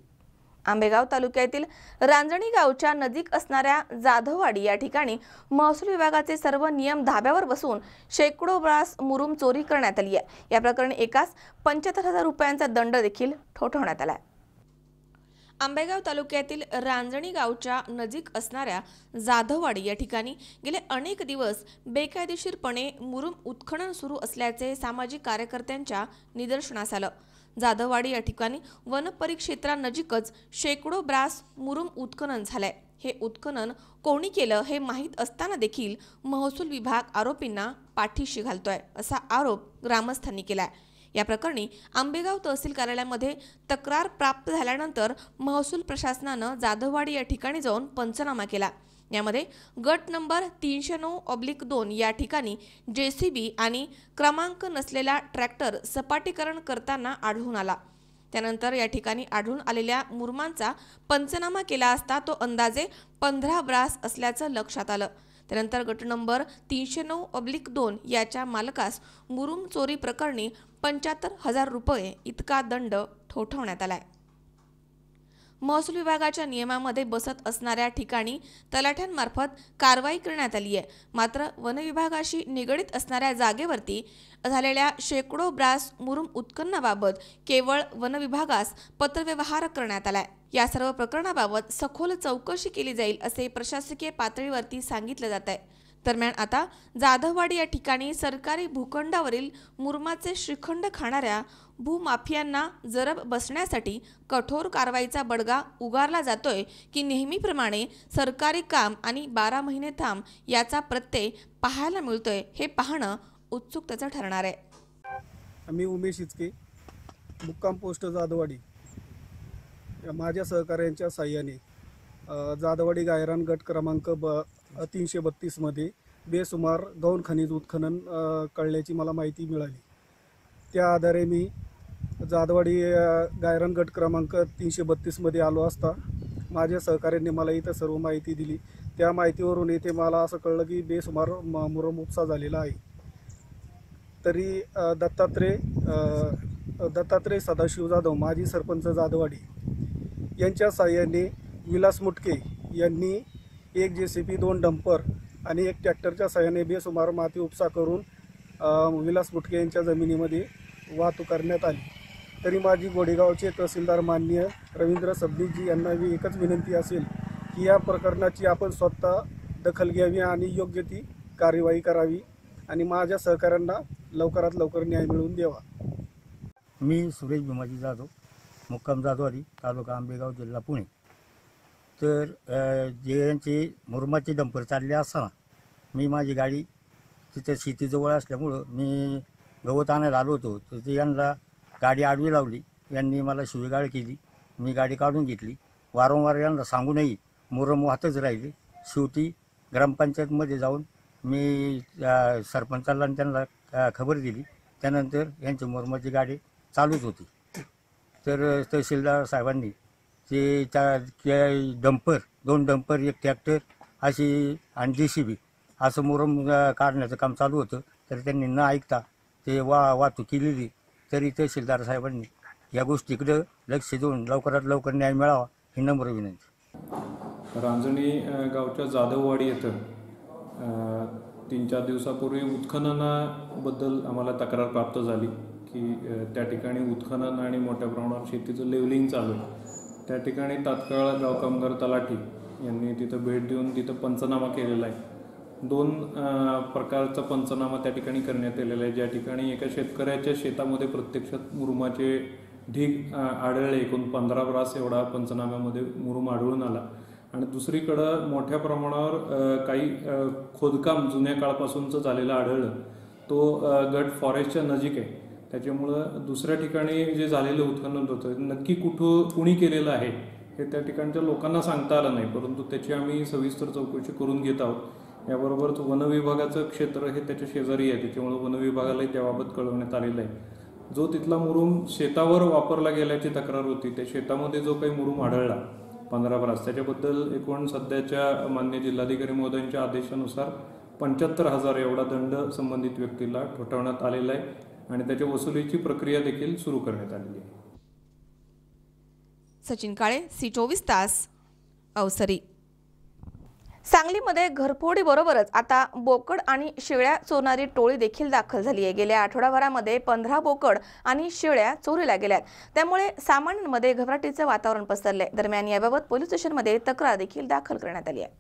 आंबेगाव तालुक्यातील रांजणी गावच्या नजीक असणाऱ्या जाधववाडी या ठिकाणी महसूल विभागाचे सर्व नियम धाब्यावर बसून शेकडो ब्रास मुरुम चोरी करण्यात आली आहे. या प्रकरणी एकास 75,000 रुपयांचा दंड देखील ठोठावण्यात आला आहे. आंबेगाव तालुक्यातील रांजणी गावच्या नजीक असणाऱ्या जाधववाडी या ठिकाणी गेले अनेक दिवस बेकायदेशीरपणे मुरुम उत्खनन सुरू असल्याचे सामाजिक कार्यकर्त्यांच्या निदर्शनास आलं. जाधववाडी या ठिकाणी वन परिक्षेत्रानजीकच शेकडो ब्रास मुरुम उत्खनन झालंय. हे उत्खनन कोणी केलं हे माहीत असताना देखील महसूल विभाग आरोपींना पाठीशी घालतोय, असा आरोप ग्रामस्थांनी केलाय. या प्रकरणी आंबेगाव तहसील कार्यालयामध्ये तक्रार प्राप्त झाल्यानंतर महसूल प्रशासनानं जाधववाडी या ठिकाणी जाऊन पंचनामा केला. यामध्ये गट नंबर 309/2 या ठिकाणी JCB आणि क्रमांक नसलेला ट्रॅक्टर सपाटीकरण करताना आढळून आला. त्यानंतर या ठिकाणी आढळून आलेल्या मुरुमांचा पंचनामा केला असता तो अंदाजे 15 ब्रास असल्याचं लक्षात आलं. त्यानंतर गट नंबर 309/2 याच्या मालकास मुरुम चोरी प्रकरणी 75,000 रुपये इतका दंड ठोठावण्यात आलाय. महसूल विभागाच्या नियमामध्ये बसत असणाऱ्या ठिकाणी तलाठ्यांमार्फत कारवाई करण्यात आली आहे. मात्र वन विभागाशी निगडीत असणाऱ्या जागेवरती झालेल्या शेकडो ब्रास मुरुम उत्खननाबाबत केवळ वन विभागास पत्रव्यवहार करण्यात आलाय. या सर्व प्रकरणाबाबत सखोल चौकशी केली जाईल असे प्रशासकीय पातळीवरती सांगितलं जात आहे. दरम्यान आता जाधववाडी या ठिकाणी सरकारी भूखंडावरील मुरुमाचे श्रीखंड खाणाऱ्या भूमाफियांना जरब बसण्यासाठी कठोर कारवाईचा बडगा उगारला जातोय की नेहमीप्रमाणे सरकारी काम आणि 12 महिने थांब याचा प्रत्यय पाहायला मिळतोय हे पाहणं उत्सुकतेचं ठरणार आहे. मी उमेश इचके, मुक्काम पोस्ट जाधववाडी. माझ्या सहकार्यांच्या साह्याने जाधववाडी गायरान गट क्रमांक 332 मध्ये बेसुमार गौण खनिज उत्खनन कळल्याची मला माहिती मिळाली. त्या आधारे मी जाधववाडी गायरान गट क्रमांक 332 मध्ये आलो असता माझ्या सहकाऱ्यांनी मला इथं सर्व माहिती दिली. त्या माहितीवरून इथे मला असं कळलं की बेसुमार मुरुम उपसा झालेला आहे. तरी दत्तात्रय सदाशिव जाधव माजी सरपंच जाधववाडी यांच्या साह्याने विलास मुटके यांनी एक JCB 2 डंपर आणि एक ट्रॅक्टरच्या साह्याने बेसुमार माती उपसा करून विलास मुटके यांच्या जमिनीमध्ये वाहतूक करण्यात आली. तरी माझी गोडेगावचे तहसीलदार माननीय रवींद्र सबनीजी यांना एकच विनंती असेल की या प्रकरणाची आपण स्वतः दखल घ्यावी आणि योग्य ती कार्यवाही करावी आणि माझ्या सहकाऱ्यांना लवकरात लवकर न्याय मिळवून द्यावा. मी सुरेश भीमाजी जाधव, मुक्काम जाधववाडी, तालुका आंबेगाव, जिल्हा पुणे. तर जे यांचे मुरुमाचे डंपर चालले असताना मी माझी गाडी तिथं शेतीजवळ असल्यामुळं मी गवत आणायला आलो होतो, तर ते यांना गाडी आडवी लावली. यांनी मला शिवीगाळ केली. मी गाडी काढून घेतली. वारंवार यांना सांगूनही मुरम वाहतच राहिले. शेवटी ग्रामपंचायतमध्ये जाऊन मी सरपंचाला आणि त्यांना खबर दिली. त्यानंतर यांची मुरमाची गाडी चालूच होती. तर तहसीलदार साहेबांनी ते डंपर, 2 डंपर, 1 ट्रॅक्टर अशी आणि JCB असं मुरम काढण्याचं काम चालू होतं. तर त्यांनी न ऐकता ते वाहतूक केलेली. तरी तहसीलदार साहेबांनी या गोष्टीकडं लक्ष देऊन लवकरात लवकर न्याय मिळावा ही नम्र विनंती. रांजणी गावच्या जाधववाडी येथं 3-4 दिवसापूर्वी उत्खननाबद्दल आम्हाला तक्रार प्राप्त झाली की त्या ठिकाणी उत्खनन आणि मोठ्या प्रमाणावर शेतीचं लेवलिंग चालू आहे. त्या ठिकाणी तात्काळ गाव कामगार तलाठी यांनी तिथं भेट देऊन तिथं पंचनामा केलेला आहे. 2 प्रकारचा पंचनामा त्या ठिकाणी करण्यात आलेला आहे. ज्या ठिकाणी एका शेतकऱ्याच्या शेतामध्ये प्रत्यक्षात मुरुमाचे ढीग आढळले. एकूण 15 ब्रास एवढा पंचनाम्यामध्ये मुरुम आढळून आला. आणि दुसरीकडं मोठ्या प्रमाणावर काही खोदकाम जुन्या काळापासूनचं झालेलं आढळलं. तो गट फॉरेस्टच्या नजीक आहे. त्याच्यामुळं दुसऱ्या ठिकाणी जे झालेलं उत्खनन होतं नक्की कुणी केलेलं आहे हे त्या ठिकाणच्या लोकांना सांगता आलं नाही. परंतु त्याची आम्ही सविस्तर चौकशी करून घेत आहोत. याबरोबरच वनविभागाचं क्षेत्र हे त्याच्या शेजारी आहे. त्याच्यामुळं वनविभागालाही त्याबाबत कळवण्यात आलेलं आहे. जो तिथला मुरुम शेतावर वापरला गेल्याची तक्रार होती, त्या शेतामध्ये जो काही मुरुम आढळला 15 ब्रास, त्याच्याबद्दल एकूण सध्याच्या मान्य जिल्हाधिकारी महोदयांच्या आदेशानुसार 75,000 एवढा दंड संबंधित व्यक्तीला ठोठावण्यात आलेला आहे आणि त्याच्या वसुलीची प्रक्रिया देखील सुरू करण्यात आलेली आहे. सचिन काळे, C24 तास, अवसरी. सांगलीमध्ये घरफोडीबरोबरच आता बोकड आणि शेळ्या चोरणारी टोळी देखील दाखल झाली आहे. गेल्या आठवडाभरामध्ये 15 बोकड आणि शेळ्या चोरीला गेल्यात. त्यामुळे सामान्यांमध्ये घबराटीचं वातावरण पसरलंय. दरम्यान याबाबत पोलीस स्टेशनमध्ये तक्रार देखील दाखल करण्यात आली आहे.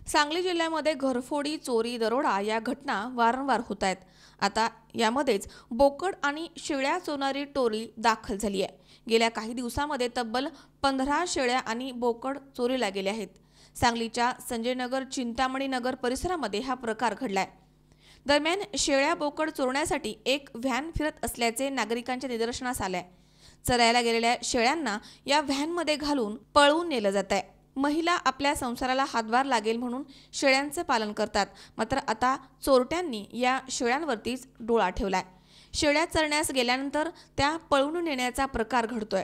सांगली जिल्ह्यामध्ये घरफोडी, चोरी, दरोडा या घटना वारंवार होत आहेत. आता यामध्येच बोकड आणि शेळ्या चोरणारी टोळी दाखल झाली आहे. गेल्या काही दिवसांमध्ये तब्बल 15 शेळ्या आणि बोकड चोरीला गेले आहेत. सांगलीच्या संजयनगर, चिंतामणी नगर परिसरामध्ये हा प्रकार घडलाय. दरम्यान शेळ्या बोकड चोरण्यासाठी एक व्हॅन फिरत असल्याचे नागरिकांच्या निदर्शनास आले. चरायला गेलेल्या शेळ्यांना या व्हॅनमध्ये घालून पळवून नेलं जात आहे. महिला आपल्या संसाराला हातभार लागेल म्हणून शेळ्यांचं पालन करतात. मात्र आता चोरट्यांनी या शेळ्यांवरतीच डोळा ठेवलाय. शेळ्या चरण्यास गेल्यानंतर त्या पळवून नेण्याचा प्रकार घडतोय.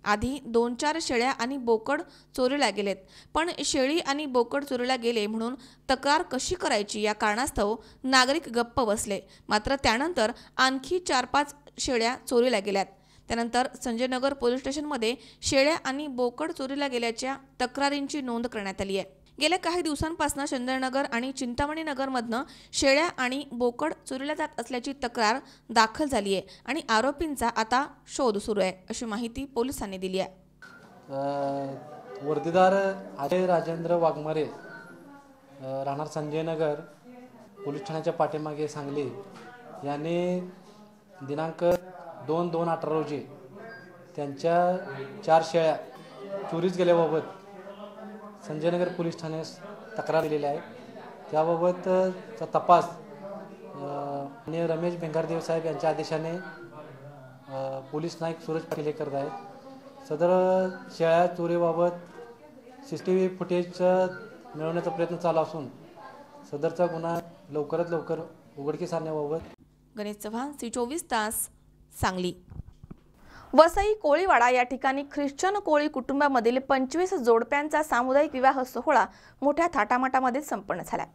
आधी 2-4 शेळ्या आणि बोकड चोरीला गेलेत. पण शेळी आणि बोकड चोरीला गेले म्हणून तक्रार कशी करायची या कारणास्तव नागरिक गप्प बसले. मात्र त्यानंतर आणखी 4-5 शेळ्या चोरीला गेल्यात. त्यानंतर संजयनगर पोलीस स्टेशनमध्ये शेळ्या आणि बोकड चोरीला गेल्याच्या तक्रारींची नोंद करण्यात आली आहे. गेल्या काही दिवसांपासून संजयनगर आणि चिंतामणी नगरमधनं शेळ्या आणि बोकड चोरीला जात असल्याची तक्रार दाखल झाली आहे आणि आरोपींचा आता शोध सुरू आहे, अशी माहिती पोलिसांनी दिली आहे. वर्दीदार अजय राजेंद्र वाघमारे राहणार संजयनगर पोलीस ठाण्याच्या पाठीमागे सांगली यांनी दिनांक 2/2/18 रोजी त्यांच्या 4 शेळ्या चोरीस गेल्याबाबत संजयनगर पोलीस ठाण्यास तक्रार दिलेली आहे. त्याबाबतचा तपास आणि रमेश भिंगारदेव साहेब यांच्या आदेशाने पोलीस नाईक सूरज पाटील हे करत आहेत. सदर शेळ्या चोरीबाबत CCTV फुटेज मिळवण्याचा प्रयत्न चालू असून सदरचा गुन्हा लवकरात लवकर उघडकीस आणण्याबाबत. गणेश चव्हाण, C24 तास, सांगली. वसई कोळीवाडा या ठिकाणी ख्रिश्चन कोळी कुटुंबामधील 25 जोडप्यांचा सामुदायिक विवाह सोहळा मोठ्या थाटामाटामध्ये संपन्न झाला.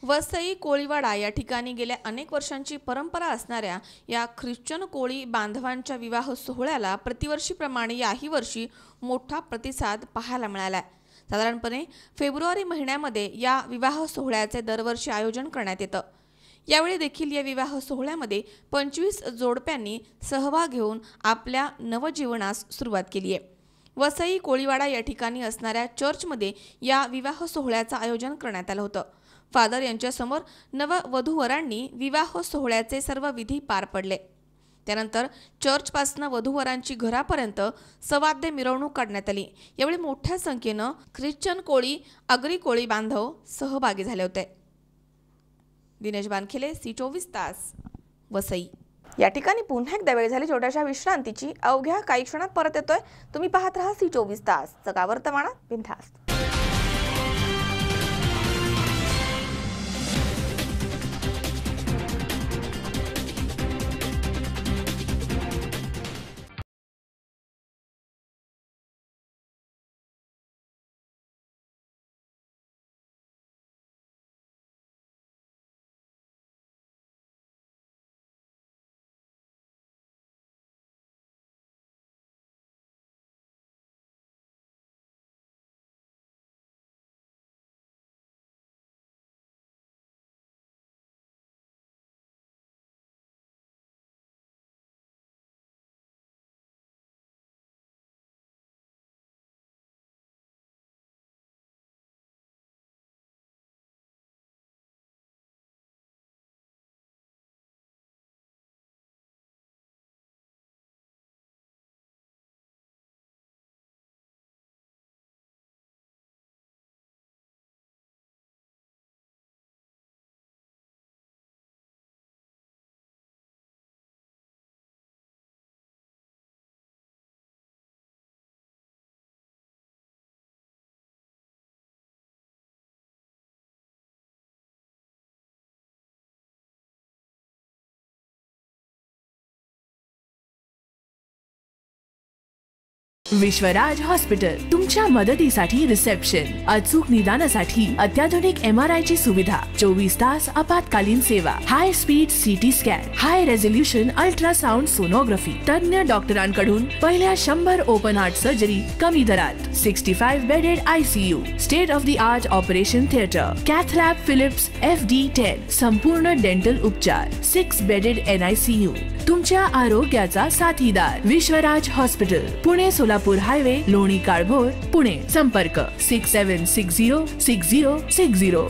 वसई कोळीवाडा या ठिकाणी गेल्या अनेक वर्षांची परंपरा असणाऱ्या या ख्रिश्चन कोळी बांधवांच्या विवाह सोहळ्याला प्रतिवर्षीप्रमाणे याही वर्षी मोठा प्रतिसाद पाहायला मिळाला. साधारणपणे फेब्रुवारी महिन्यामध्ये या विवाह सोहळ्याचे दरवर्षी आयोजन करण्यात येतं. यावेळी देखील या विवाह सोहळ्यामध्ये 25 जोडप्यांनी सहभाग घेऊन आपल्या नवजीवनास सुरुवात केली आहे. वसई कोळीवाडा या ठिकाणी असणाऱ्या चर्चमध्ये या विवाह सोहळ्याचं आयोजन करण्यात आलं होतं. फादर यांच्यासमोर नववधूवरांनी विवाह सोहळ्याचे सर्व विधी पार पडले. त्यानंतर चर्चपासून वधूवरांची घरापर्यंत सवाद्य मिरवणूक काढण्यात आली. यावेळी मोठ्या संख्येनं ख्रिश्चन कोळी, आगरी कोळी बांधव सहभागी झाले होते. दिनेश बानखेले, सी24 तास, वसई. या ठिकाणी पुन्हा एकदा वेळ झाली छोट्याशा विश्रांतीची. अवघ्या काही क्षणात परत येतोय. तुम्ही पाहत राहा सी24 तास, जगा वर्तमानात बिनधास्त. विश्वराज हॉस्पिटल तुमच्या मदतीसाठी रिसेप्शन, अचूक निदानासाठी अत्याधुनिक MRI ची सुविधा, 24 तास आपत्कालीन सेवा, हाय स्पीड CT स्कॅन, हाय रेझोल्युशन अल्ट्रासाउंड सोनोग्राफी, तज्ञ डॉक्टरांकडून पहिल्या 100 ओपन हार्ट सर्जरी कमी दरात, 65 bedded ICU, state of the art operation theatre, cath lab Philips FD10, संपूर्ण डेंटल उपचार, 6 बेडेड NICU, तुमच्या आरोग्याचा साथीदार. Vishwaraj hospital, Pune Solapur highway, Loni Kalbhor, Pune. संपर्क 67606060.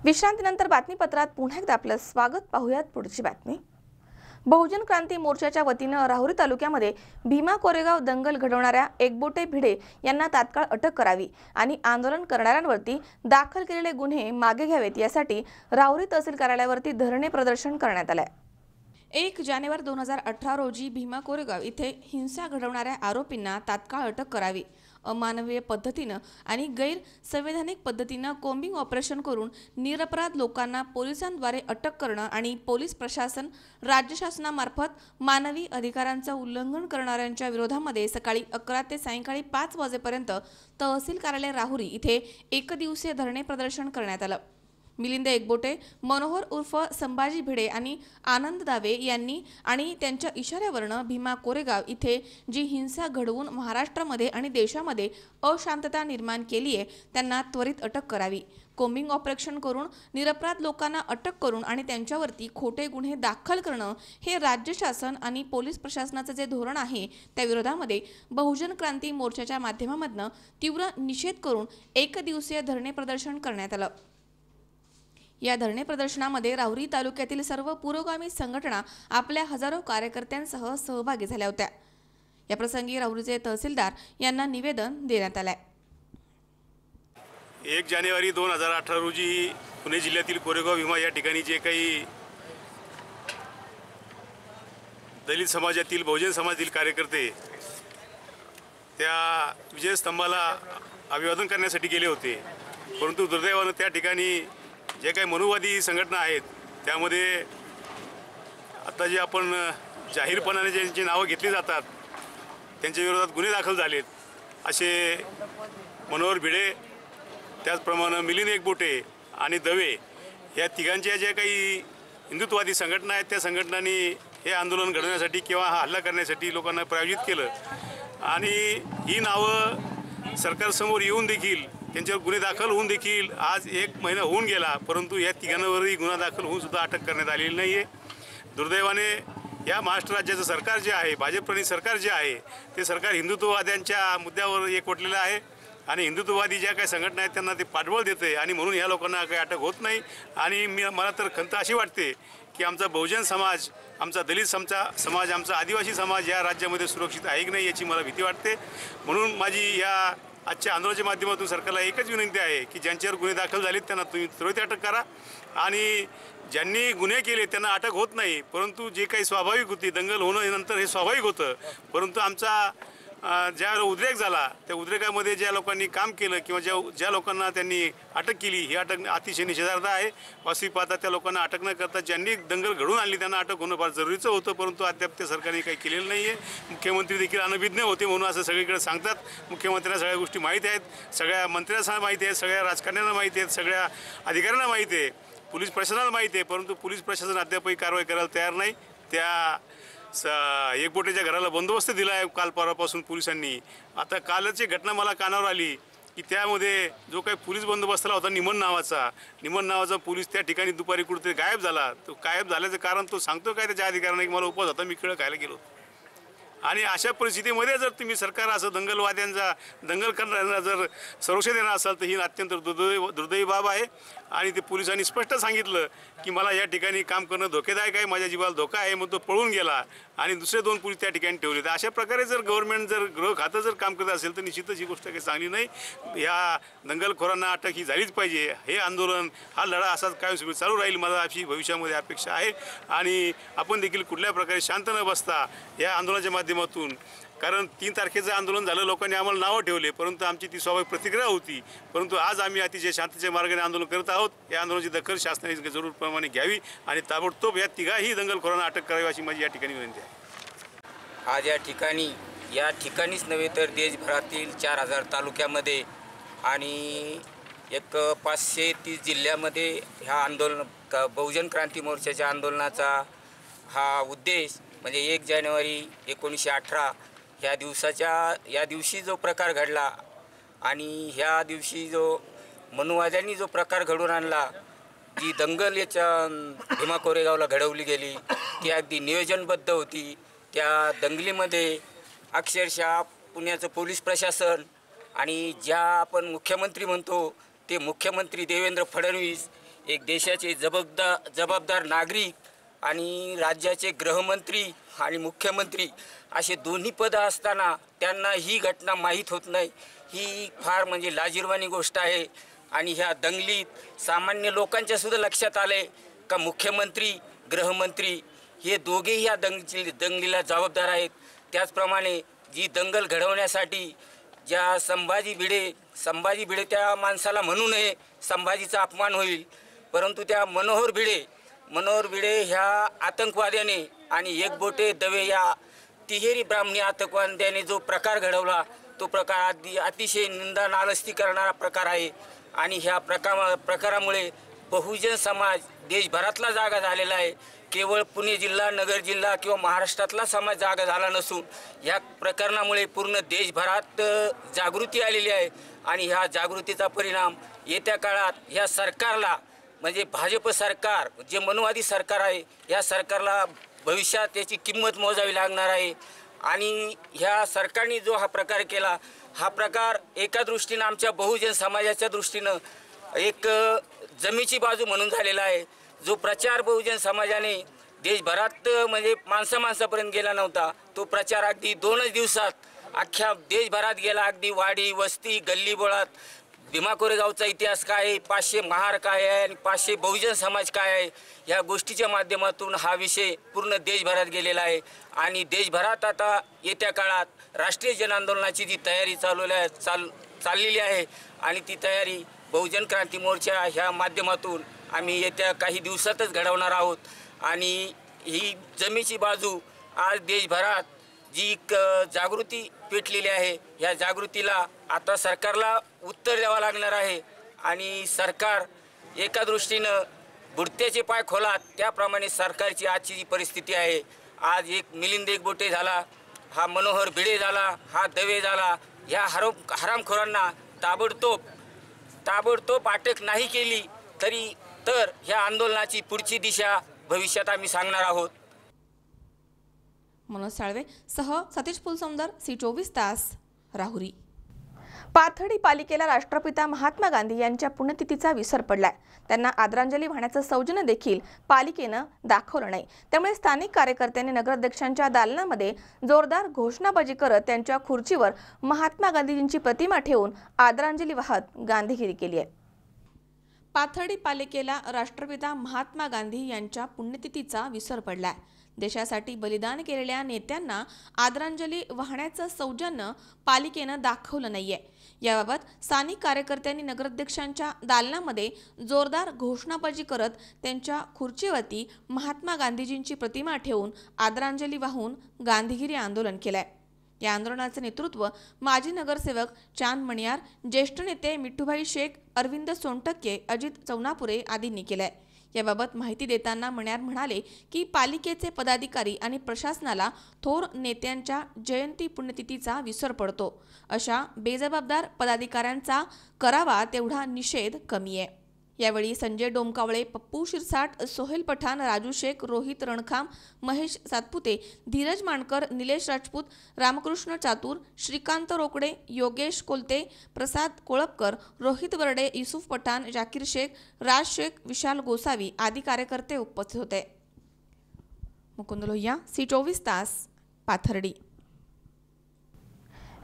विश्रांतीनंतर बातमीपत्रात पुन्हा एकदा आपलं स्वागत. पाहूयात पुढची बातमी. बहुजन क्रांती मोर्चाच्या वतीनं राहुरी तालुक्यामध्ये भीमा कोरेगाव दंगल घडवणाऱ्या एकबोटे भिडे यांना तात्काळ अटक करावी आणि आंदोलन करणाऱ्यांवरती दाखल केलेले गुन्हे मागे घ्यावेत यासाठी राहुरी तहसील कार्यालयावरती धरणे प्रदर्शन करण्यात आलंय. 1 जानेवारी 2018 रोजी भीमा कोरेगाव इथे हिंसा घडवणाऱ्या आरोपींना तात्काळ अटक करावी. अमानवीय पद्धतीनं आणि गैरसंवैधानिक पद्धतीनं कोम्बिंग ऑपरेशन करून निरपराध लोकांना पोलिसांद्वारे अटक करणं आणि पोलीस प्रशासन राज्य शासनामार्फत मानवी अधिकारांचं उल्लंघन करणाऱ्यांच्या विरोधामध्ये सकाळी 11 ते सायंकाळी 5 वाजेपर्यंत तहसील कार्यालय राहुरी इथे एकदिवसीय धरणे प्रदर्शन करण्यात आलं. मिलिंद एकबोटे, मनोहर उर्फ संभाजी भिडे आणि आनंद दावे यांनी आणि त्यांच्या इशाऱ्यावरनं भीमा कोरेगाव इथे जी हिंसा घडवून महाराष्ट्रामध्ये आणि देशामध्ये अशांतता निर्माण केली आहे त्यांना त्वरित अटक करावी. कोम्बिंग ऑपरेशन करून निरपराध लोकांना अटक करून आणि त्यांच्यावरती खोटे गुन्हे दाखल करणं हे राज्य शासन आणि पोलीस प्रशासनाचं जे धोरण आहे त्या विरोधामध्ये बहुजन क्रांती मोर्चाच्या माध्यमातून तीव्र निषेध करून एकदिवसीय धरणे प्रदर्शन करण्यात आलं. या धरणे प्रदर्शनामध्ये राहुरी तालुक्यातील सर्व पुरोगामी संघटना आपल्या हजारो कार्यकर्त्यांसह सहभागी झाल्या होत्या. या प्रसंगी राहुरीचे तहसीलदार यांना निवेदन देण्यात आले. 1 जानेवारी 2018 रोजी पुणे जिल्ह्यातील कोरेगाव भीमा या ठिकाणी जे काही दलित समाजातील बहुजन समाजातील कार्यकर्ते त्या विजयस्तंभाला अभिवादन करण्यासाठी गेले होते, परंतु दुर्दैवानं त्या ठिकाणी जे काही मनुवादी संघटना आहेत त्यामध्ये आता जे आपण जाहीरपणाने ज्यांची नावं घेतली जातात त्यांच्या विरोधात गुन्हे दाखल झालेत असे मनोहर भिडे, त्याचप्रमाणे मिलिंद एकबोटे आणि दवे या तिघांच्या ज्या काही हिंदुत्ववादी संघटना आहेत त्या संघटनांनी हे आंदोलन घडवण्यासाठी किंवा हा हल्ला करण्यासाठी लोकांना प्रायोजित केलं आणि ही नावं सरकारसमोर येऊन देखील त्यांच्यावर गुन्हे दाखल होऊन देखील आज 1 महिना होऊन गेला, परंतु या तिघांवरही गुन्हा दाखल होऊन सुद्धा अटक करण्यात आलेली नाही आहे. दुर्दैवाने या महाराष्ट्र राज्याचं सरकार जे आहे, भाजप प्रणित सरकार जे आहे ते सरकार हिंदुत्ववाद्यांच्या मुद्द्यावर एकवटलेलं आहे आणि हिंदुत्ववादी ज्या काही संघटना आहेत त्यांना ते पाठबळ देते आणि म्हणून ह्या लोकांना काही अटक होत नाही. आणि मला तर खंत अशी वाटते की आमचा बहुजन समाज, आमचा दलित समाज, आमचा आदिवासी समाज या राज्यामध्ये सुरक्षित आहे की नाही याची मला भीती वाटते. म्हणून माझी या आजच्या आंदोलनाच्या माध्यमातून सरकारला एकच विनंती आहे की ज्यांच्यावर गुन्हे दाखल झालेत त्यांना तुम्ही त्वरित अटक करा आणि ज्यांनी गुन्हे केले त्यांना अटक होत नाही. परंतु जे काही स्वाभाविक होती, दंगल होणं नंतर हे स्वाभाविक होतं, परंतु आमचा ज्या उद्रेक झाला त्या उद्रेकामध्ये ज्या लोकांनी काम केलं किंवा ज्या लोकांना त्यांनी अटक केली ही अटक अतिशय निषेधार्ह आहे. वास्तविक पाहता त्या लोकांना अटक न करता ज्यांनी दंगल घडवून आणली त्यांना अटक होणं फार जरुरीचं होतं, परंतु अद्याप त्या सरकारने काही केलेलं नाही आहे. मुख्यमंत्री देखील अनभिज्ञ होते म्हणून असं सगळीकडे सांगतात. मुख्यमंत्र्यांना सगळ्या गोष्टी माहीत आहेत, सगळ्या मंत्र्यांना माहिती आहेत, सगळ्या राजकारण्यांना माहिती आहेत, सगळ्या अधिकाऱ्यांना माहिती आहे, पोलीस प्रशासनाला माहिती आहे, परंतु पोलीस प्रशासन अद्यापही कारवाई करायला तयार नाही. त्या एकबोटेच्या घराला बंदोबस्त दिला आहे काल परवापासून पोलिसांनी. आता कालची घटना मला कानावर आली की त्यामध्ये जो काही पोलीस बंदोबस्तला होता निमन नावाचा पोलीस त्या ठिकाणी दुपारी कुठेतरी गायब झाला. तो गायब झाल्याचं कारण तो सांगतो काय त्याच्या अधिकाऱ्यांना की मला उपवास होता, मी केळं खायला गेलो. आणि अशा परिस्थितीमध्ये जर तुम्ही सरकार असं दंगल करणाऱ्यांना जर संरक्षण देणार असाल तर ही अत्यंत दुर्दैवी बाब आहे. आणि ते पोलिसांनी स्पष्ट सांगितलं की मला या ठिकाणी काम करणं धोकेदायक आहे, माझ्या जीवाला धोका आहे, मग तो पळून गेला आणि दुसरे 2 पोलीस त्या ठिकाणी ठेवले. तर अशा प्रकारे जर गव्हर्नमेंट जर गृह खातं जर काम करत असेल तर निश्चितच ही गोष्ट काही चांगली नाही. या दंगलखोरांना अटक ही झालीच पाहिजे. हे आंदोलन, हा लढा असाच कायमस्वरूपी चालू राहील, मला अशी भविष्यामध्ये अपेक्षा आहे. आणि आपण देखील कुठल्या प्रकारे शांत न बसता या आंदोलनाच्या माध्यमातून, कारण 3 तारखेचं आंदोलन झालं, लोकांनी आम्हाला नावं ठेवले, परंतु आमची ती स्वाभाविक प्रतिक्रिया होती. परंतु आज आम्ही अतिशय शांततेच्या मार्गाने आंदोलन करत आहोत. या आंदोलनाची दखल शासनाने जरूरप्रमाणे घ्यावी आणि ताबडतोब या तिघाही दंगलखोरांना अटक करावी अशी माझी या ठिकाणी विनंती आहे. आज या ठिकाणीच नव्हे तर देशभरातील 4000 तालुक्यामध्ये आणि 530 जिल्ह्यामध्ये ह्या बहुजन क्रांती मोर्चाच्या आंदोलनाचा हा उद्देश म्हणजे 1 जानेवारी 1918 या दिवशी जो प्रकार घडला आणि ह्या दिवशी जो मनुवाद्यांनी जो प्रकार घडवून आणला, जी दंगल याच्या भीमा कोरेगावला घडवली गेली ती अगदी नियोजनबद्ध होती. त्या दंगलीमध्ये अक्षरशः पुण्याचं पोलीस प्रशासन आणि ज्या आपण मुख्यमंत्री म्हणतो ते मुख्यमंत्री देवेंद्र फडणवीस, एक देशाचे जबाबदार नागरिक आणि राज्याचे गृहमंत्री आणि मुख्यमंत्री असे दोन्ही पदं असताना त्यांना ही घटना माहीत होत नाही, ही फार म्हणजे लाजिरवाणी गोष्ट आहे. आणि ह्या दंगलीत सामान्य लोकांच्यासुद्धा लक्षात आले का मुख्यमंत्री, गृहमंत्री हे दोघेही या दंगलीला जबाबदार आहेत. त्याचप्रमाणे जी दंगल घडवण्यासाठी ज्या संभाजी भिडे त्या माणसाला म्हणू नये, संभाजीचा अपमान होईल, परंतु त्या मनोहर भिडे ह्या आतंकवाद्याने आणि एकबोटे दवे या तिहेरी ब्राह्मणी आतंकवाद्याने जो प्रकार घडवला तो प्रकार अतिशय निंदा नालस्ती करणारा प्रकार आहे. आणि ह्या प्रकारामुळे बहुजन समाज देशभरातला जागा झालेला आहे. केवळ पुणे जिल्हा, नगर जिल्हा किंवा महाराष्ट्रातला समाज जागा झाला नसून ह्या प्रकरणामुळे पूर्ण देशभरात जागृती आलेली आहे. आणि ह्या जागृतीचा परिणाम येत्या काळात ह्या सरकारला म्हणजे भाजप सरकार जे मनुवादी सरकार आहे या सरकारला भविष्यात याची किंमत मोजावी लागणार आहे. आणि ह्या सरकारने जो हा प्रकार केला, हा प्रकार एका दृष्टीनं आमच्या बहुजन समाजाच्या दृष्टीनं एक जमेची बाजू म्हणून झालेला आहे. जो प्रचार बहुजन समाजाने देशभरात म्हणजे माणसापर्यंत गेला नव्हता, तो प्रचार अगदी 2च दिवसात अख्ख्या देशभरात गेला. अगदी वाडी, वस्ती, गल्लीबोळात भीमा कोरेगावचा इतिहास काय आहे, 500 महार काय आहे आणि 500 बहुजन समाज काय आहे, या गोष्टीच्या माध्यमातून हा विषय पूर्ण देशभरात गेलेला आहे. आणि देशभरात आता येत्या काळात राष्ट्रीय जनआंदोलनाची जी तयारी चाललेली आहे आणि ती तयारी बहुजन क्रांती मोर्चा ह्या माध्यमातून आम्ही येत्या काही दिवसातच घडवणार आहोत. आणि ही जमेची बाजू आज देशभरात जी जागृती पेटलेली आहे, या जागृतीला आता सरकारला उत्तर द्यावं लागणार आहे. आणि सरकार एका दृष्टीनं बुडत्याचे पाय खोलात त्याप्रमाणे सरकारची आजची जी परिस्थिती आहे, आज एक मिलिंद एकबोटे झाला, हा मनोहर भिडे झाला, हा दवे झाला, या हरामखोरांना ताबडतोब अटक नाही केली तर ह्या आंदोलनाची पुढची दिशा भविष्यात आम्ही सांगणार आहोत. मनोज साळवे सह सतीश फुलसौंदर, C24 तास, राहुरी. पाथर्डी पालिकेला राष्ट्रपिता महात्मा गांधी यांच्या पुण्यतिथीचा विसर पडलाय. त्यांना आदरांजली वाहण्याचं सौजन्य देखील पालिकेनं दाखवलं नाही. त्यामुळे स्थानिक कार्यकर्त्यांनी नगराध्यक्षांच्या दालनामध्ये जोरदार घोषणाबाजी करत त्यांच्या खुर्चीवर महात्मा गांधीजींची प्रतिमा ठेवून आदरांजली वाहत गांधीगिरी केली आहे. पाथर्डी पालिकेला राष्ट्रपिता महात्मा गांधी यांच्या पुण्यतिथीचा विसर पडलाय. देशासाठी बलिदान केलेल्या नेत्यांना आदरांजली वाहण्याचं सौजन्य पालिकेनं दाखवलं नाहीये. याबाबत स्थानिक कार्यकर्त्यांनी नगराध्यक्षांच्या दालनामध्ये जोरदार घोषणाबाजी करत त्यांच्या खुर्चीवरती महात्मा गांधीजींची प्रतिमा ठेवून आदरांजली वाहून गांधीगिरी आंदोलन केलंय. या आंदोलनाचे नेतृत्व माजी नगरसेवक चांद मणियार, ज्येष्ठ नेते मिठूभाई शेख, अरविंद सोनटक्के, अजित चौनापुरे आदींनी केलंय. याबाबत माहिती देताना मणियार म्हणाले की पालिकेचे पदाधिकारी आणि प्रशासनाला थोर नेत्यांच्या जयंती पुण्यतिथीचा विसर पडतो. अशा बेजबाबदार पदाधिकाऱ्यांचा करावा तेवढा निषेध कमी आहे. यावेळी संजय डोमकावळे, पप्पू शिरसाट, सोहेल पठाण, राजू शेख, रोहित रणखाम, महेश सातपुते, धीरज मानकर, निलेश राजपूत, रामकृष्ण चातुर, श्रीकांत रोकडे, योगेश कोलते, प्रसाद कोळपकर, रोहित बर्डे, युसुफ पठाण, जाकीर शेख, राज शेख, विशाल गोसावी आदी कार्यकर्ते उपस्थित होते. मुकुंद लोहिया, C24 तास, पाथर्डी.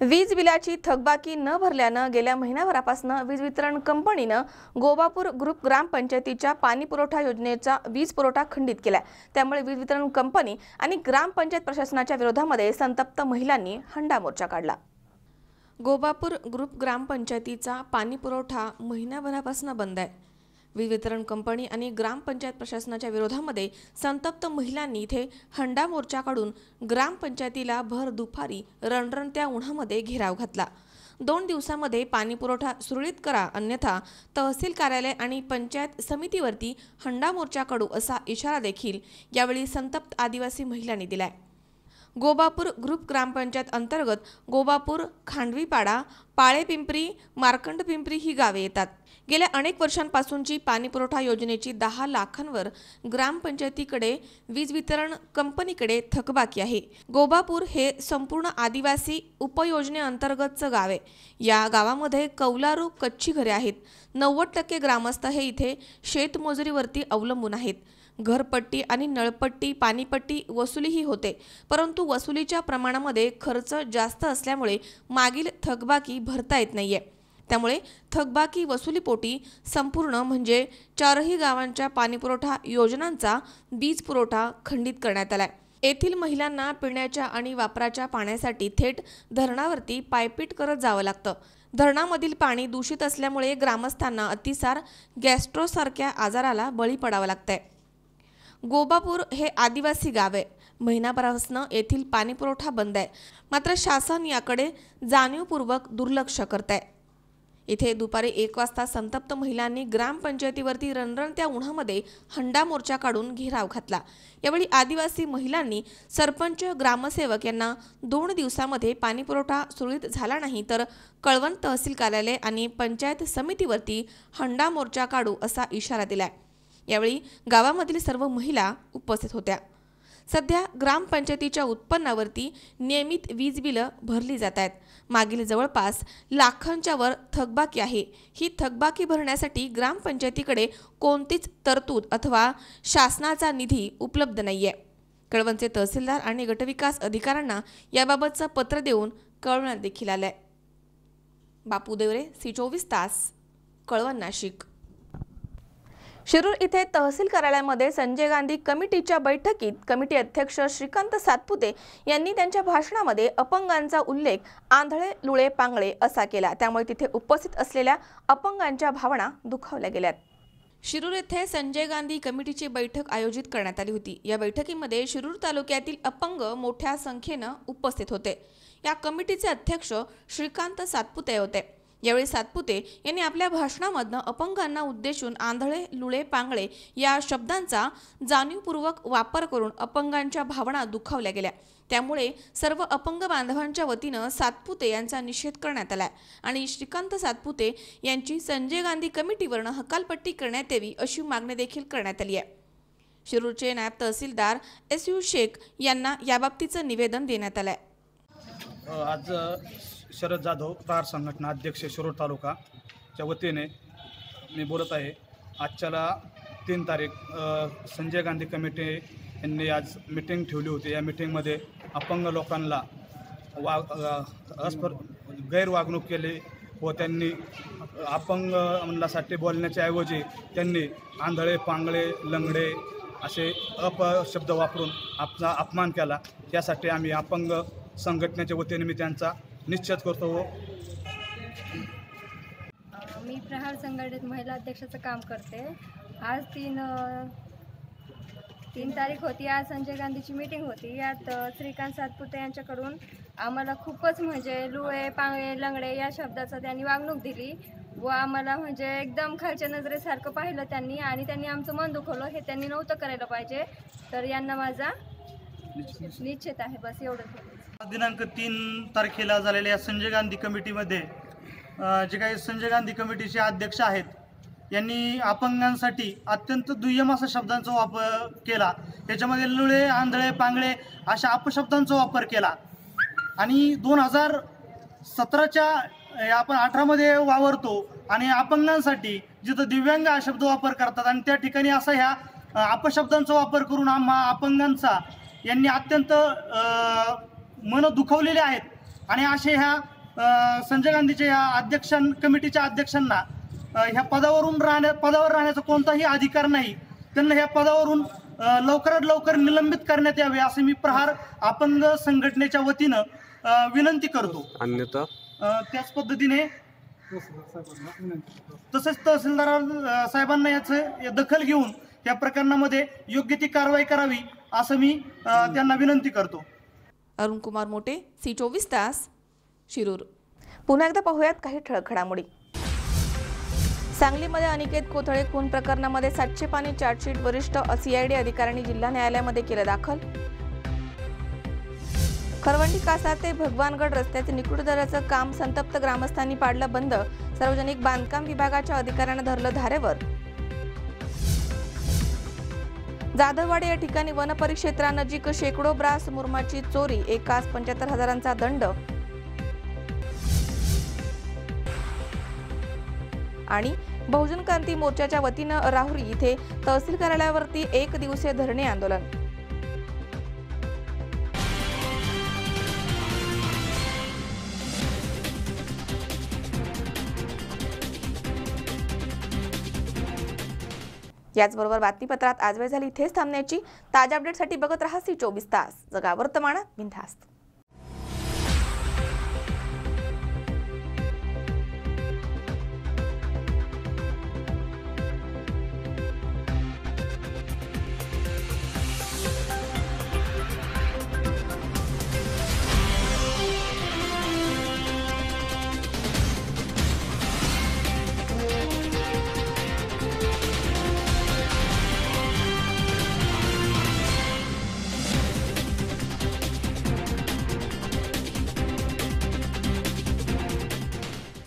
वीज बिलाची थकबाकी न भरल्यानं गेल्या महिनाभरापासून वीज वितरण कंपनीनं गोबापूर ग्रुप ग्रामपंचायतीच्या पाणी पुरवठा योजनेचा वीज पुरवठा खंडित केलाय. त्यामुळे वीज वितरण कंपनी आणि ग्रामपंचायत प्रशासनाच्या विरोधामध्ये संतप्त महिलांनी हंडा मोर्चा काढला. गोबापूर ग्रुप ग्रामपंचायतीचा पाणी पुरवठा महिनाभरापासून बंद आहे. वीज वितरण कंपनी आणि ग्रामपंचायत प्रशासनाच्या विरोधामध्ये संतप्त महिलांनी इथे हंडा मोर्चा काढून ग्रामपंचायतीला भर दुपारी रणरणत्या उन्हामध्ये घेराव घातला. 2 दिवसांमध्ये पाणी पुरवठा सुरळीत करा, अन्यथा तहसील कार्यालय आणि पंचायत समितीवरती हंडा मोर्चा काढू असा इशारा देखील यावेळी संतप्त आदिवासी महिलांनी दिलाय. गोबापूर ग्रुप ग्रामपंचायत अंतर्गत गोबापूर, खांडवीपाडा, पाळेपिंपरी, मार्कंडपिंपरी ही गावे येतात. गेल्या अनेक वर्षांपासूनची पाणी पुरवठा योजनेची 10 लाखांवर ग्रामपंचायतीकडे वीज वितरण कंपनीकडे थकबाकी आहे. गोबापूर हे संपूर्ण आदिवासी उपयोजनेअंतर्गतचं गाव आहे. या गावामध्ये कौलारू कच्ची घरे आहेत. 90% ग्रामस्थ हे इथे शेतमजुरीवरती अवलंबून आहेत. घरपट्टी आणि नळपट्टी, पाणीपट्टी वसुलीही होते, परंतु वसुलीच्या प्रमाणामध्ये खर्च जास्त असल्यामुळे मागील थकबाकी भरता येत नाहीये. त्यामुळे थकबाकी वसुलीपोटी संपूर्ण म्हणजे 4ही गावांच्या पाणीपुरवठा योजनांचा वीज पुरवठा खंडित करण्यात आलाय. येथील महिलांना पिण्याच्या आणि वापराच्या पाण्यासाठी थेट धरणावरती पायपीट करत जावं लागतं. धरणामधील पाणी दूषित असल्यामुळे ग्रामस्थांना अतिसार, गॅस्ट्रोसारख्या आजाराला बळी पडावं लागतंय. गोबापूर हे आदिवासी गाव आहे. महिनाभरापासून येथील पाणीपुरवठा बंद आहे. मात्र शासन याकडे जाणीवपूर्वक दुर्लक्ष करत आहे. इथे दुपारी 1 वाजता संतप्त महिलांनी ग्रामपंचायतीवरती रणरणत्या उन्हामध्ये हंडा मोर्चा काढून घेराव घातला. यावेळी आदिवासी महिलांनी सरपंच, ग्रामसेवक यांना 2 दिवसामध्ये पाणीपुरवठा सुरळीत झाला नाही तर कळवण तहसील कार्यालय आणि पंचायत समितीवरती हंडा मोर्चा काढू असा इशारा दिलाय. यावेळी गावामधील सर्व महिला उपस्थित होत्या. सध्या ग्रामपंचायतीच्या उत्पन्नावरती नियमित वीज बिलं भरली जात आहेत. मागील जवळपास लाखांच्या वर थकबाकी आहे. ही थकबाकी भरण्यासाठी ग्रामपंचायतीकडे कोणतीच तरतूद अथवा शासनाचा निधी उपलब्ध नाहीये. कळवणचे तहसीलदार आणि गटविकास अधिकाऱ्यांना याबाबतचं पत्र देऊन कळवण्यात देखील आलंय. बापू देवरे, C24 तास, कळवण, नाशिक. शिरूर इथे तहसील कार्यालयामध्ये संजय गांधी कमिटीच्या बैठकीत कमिटी अध्यक्ष श्रीकांत सातपुते यांनी त्यांच्या भाषणामध्ये अपंगांचा उल्लेख आंधळे, लुळे, पांगळे असा केला. त्यामुळे तिथे उपस्थित असलेल्या अपंगांच्या भावना दुखावल्या गेल्यात. शिरूर येथे संजय गांधी कमिटीची बैठक आयोजित करण्यात आली होती. या बैठकीमध्ये शिरूर तालुक्यातील अपंग मोठ्या संख्येनं उपस्थित होते. या कमिटीचे अध्यक्ष श्रीकांत सातपुते होते. यावेळी सातपुते यांनी आपल्या भाषणामधनं अपंगांना उद्देशून आंधळे, लुळे, पांगळे या शब्दांचा जाणीवपूर्वक वापर करून अपंगांच्या भावना दुखावल्या गेल्या. त्यामुळे सर्व अपंग बांधवांच्या वतीनं सातपुते यांचा निषेध करण्यात आला आणि श्रीकांत सातपुते यांची संजय गांधी कमिटीवरनं हकालपट्टी करण्यात यावी अशी मागणी देखील करण्यात आली आहे. शिरूरचे नायब तहसीलदार SU शेख यांना याबाबतीचं निवेदन देण्यात आलंय. आज शरद जाधव प्रहार संघटना अध्यक्ष शिरूर तालुकाच्या वतीने मी बोलत आहे. आजच्याला 3 तारीख संजय गांधी कमिटी यांनी आज मीटिंग ठेवली होती. या मीटिंगमध्ये अपंग लोकांना गैरवागणूक केली व त्यांनी अपंगांसाठी बोलण्याच्या ऐवजी त्यांनी आंधळे, पांगळे, लंगडे असे अपशब्द वापरून आपला अपमान केला. त्यासाठी आम्ही अपंग संघटनेच्या वतीने मी त्यांचा निश्चित करतो. मी प्रहार संघटनेत महिला अध्यक्षाचं काम करते. आज 3 तारीख होती. आज संजय गांधीची मीटिंग होती. यात श्रीकांत सातपुते यांच्याकडून आम्हाला खूपच म्हणजे लुळे, पांगळे, लंगडे या शब्दाचं त्यांनी वागणूक दिली व आम्हाला म्हणजे एकदम खालच्या नजरेसारखं पाहिलं त्यांनी आणि त्यांनी आमचं मन दुखवलं. हे त्यांनी नव्हतं करायला पाहिजे. तर यांना माझा निश्चित आहे. बस एवढंच. दिनांक 3 तारखेला झालेल्या संजय गांधी कमिटीमध्ये जे काही संजय गांधी कमिटीचे अध्यक्ष आहेत यांनी अपंगांसाठी अत्यंत दुय्यम अशा शब्दांचा वापर केला. याच्यामध्ये लुळे, आंधळे, पांगळे अशा अपशब्दांचा वापर केला आणि 2017च्या आपण 18मध्ये वावरतो आणि अपंगांसाठी जिथं दिव्यांग हा शब्द वापर करतात आणि त्या ठिकाणी असा ह्या अपशब्दांचा वापर करून अपंगांचा यांनी अत्यंत मन दुखवलेले आहेत. आणि असे ह्या संजय गांधीच्या ह्या कमिटीच्या अध्यक्षांना ह्या पदावर राहण्याचा कोणताही अधिकार नाही. त्यांना ह्या पदावरून लवकरात लवकर निलंबित करण्यात यावे असे मी प्रहार अपंग संघटनेच्या वतीनं विनंती करतो. अन्यथा त्याच पद्धतीने तसेच तहसीलदार साहेबांना याचं दखल घेऊन या प्रकरणामध्ये योग्य ती कारवाई करावी असं मी त्यांना विनंती करतो. अरुण कुमार मोटे, C24 तास, शिरूर. पुन्हा एकदा पाहूयात काही ठळक घडामोडी. सांगलीमध्ये अनिकेत कोथळे खून प्रकरणामध्ये 700 पानी चार्जशीट वरिष्ठ CID अधिकाऱ्यांनी जिल्हा न्यायालयामध्ये केलं दाखल. खरवंडी कासा ते भगवानगड रस्त्याचे निकृष्टदर्जाचं काम संतप्त ग्रामस्थांनी पाडलं बंद. सार्वजनिक बांधकाम विभागाच्या अधिकाऱ्यांना धरलं धारेवर. जाधववाडी या ठिकाणी वनपरिक्षेत्रानजीक शेकडो ब्रास मुरमाची चोरी, एकाच 75,000चा दंड. आणि बहुजन क्रांती मोर्चाच्या वतीनं राहुरी इथे तहसील कार्यालयावरती 1 दिवसीय धरणे आंदोलन. याचबरोबर बातमीपत्रात आज वेळ झाली इथेच थांबण्याची. ताज्या अपडेटसाठी बघत रहा C24 तास. जगा वर्तमान बिनधास्त.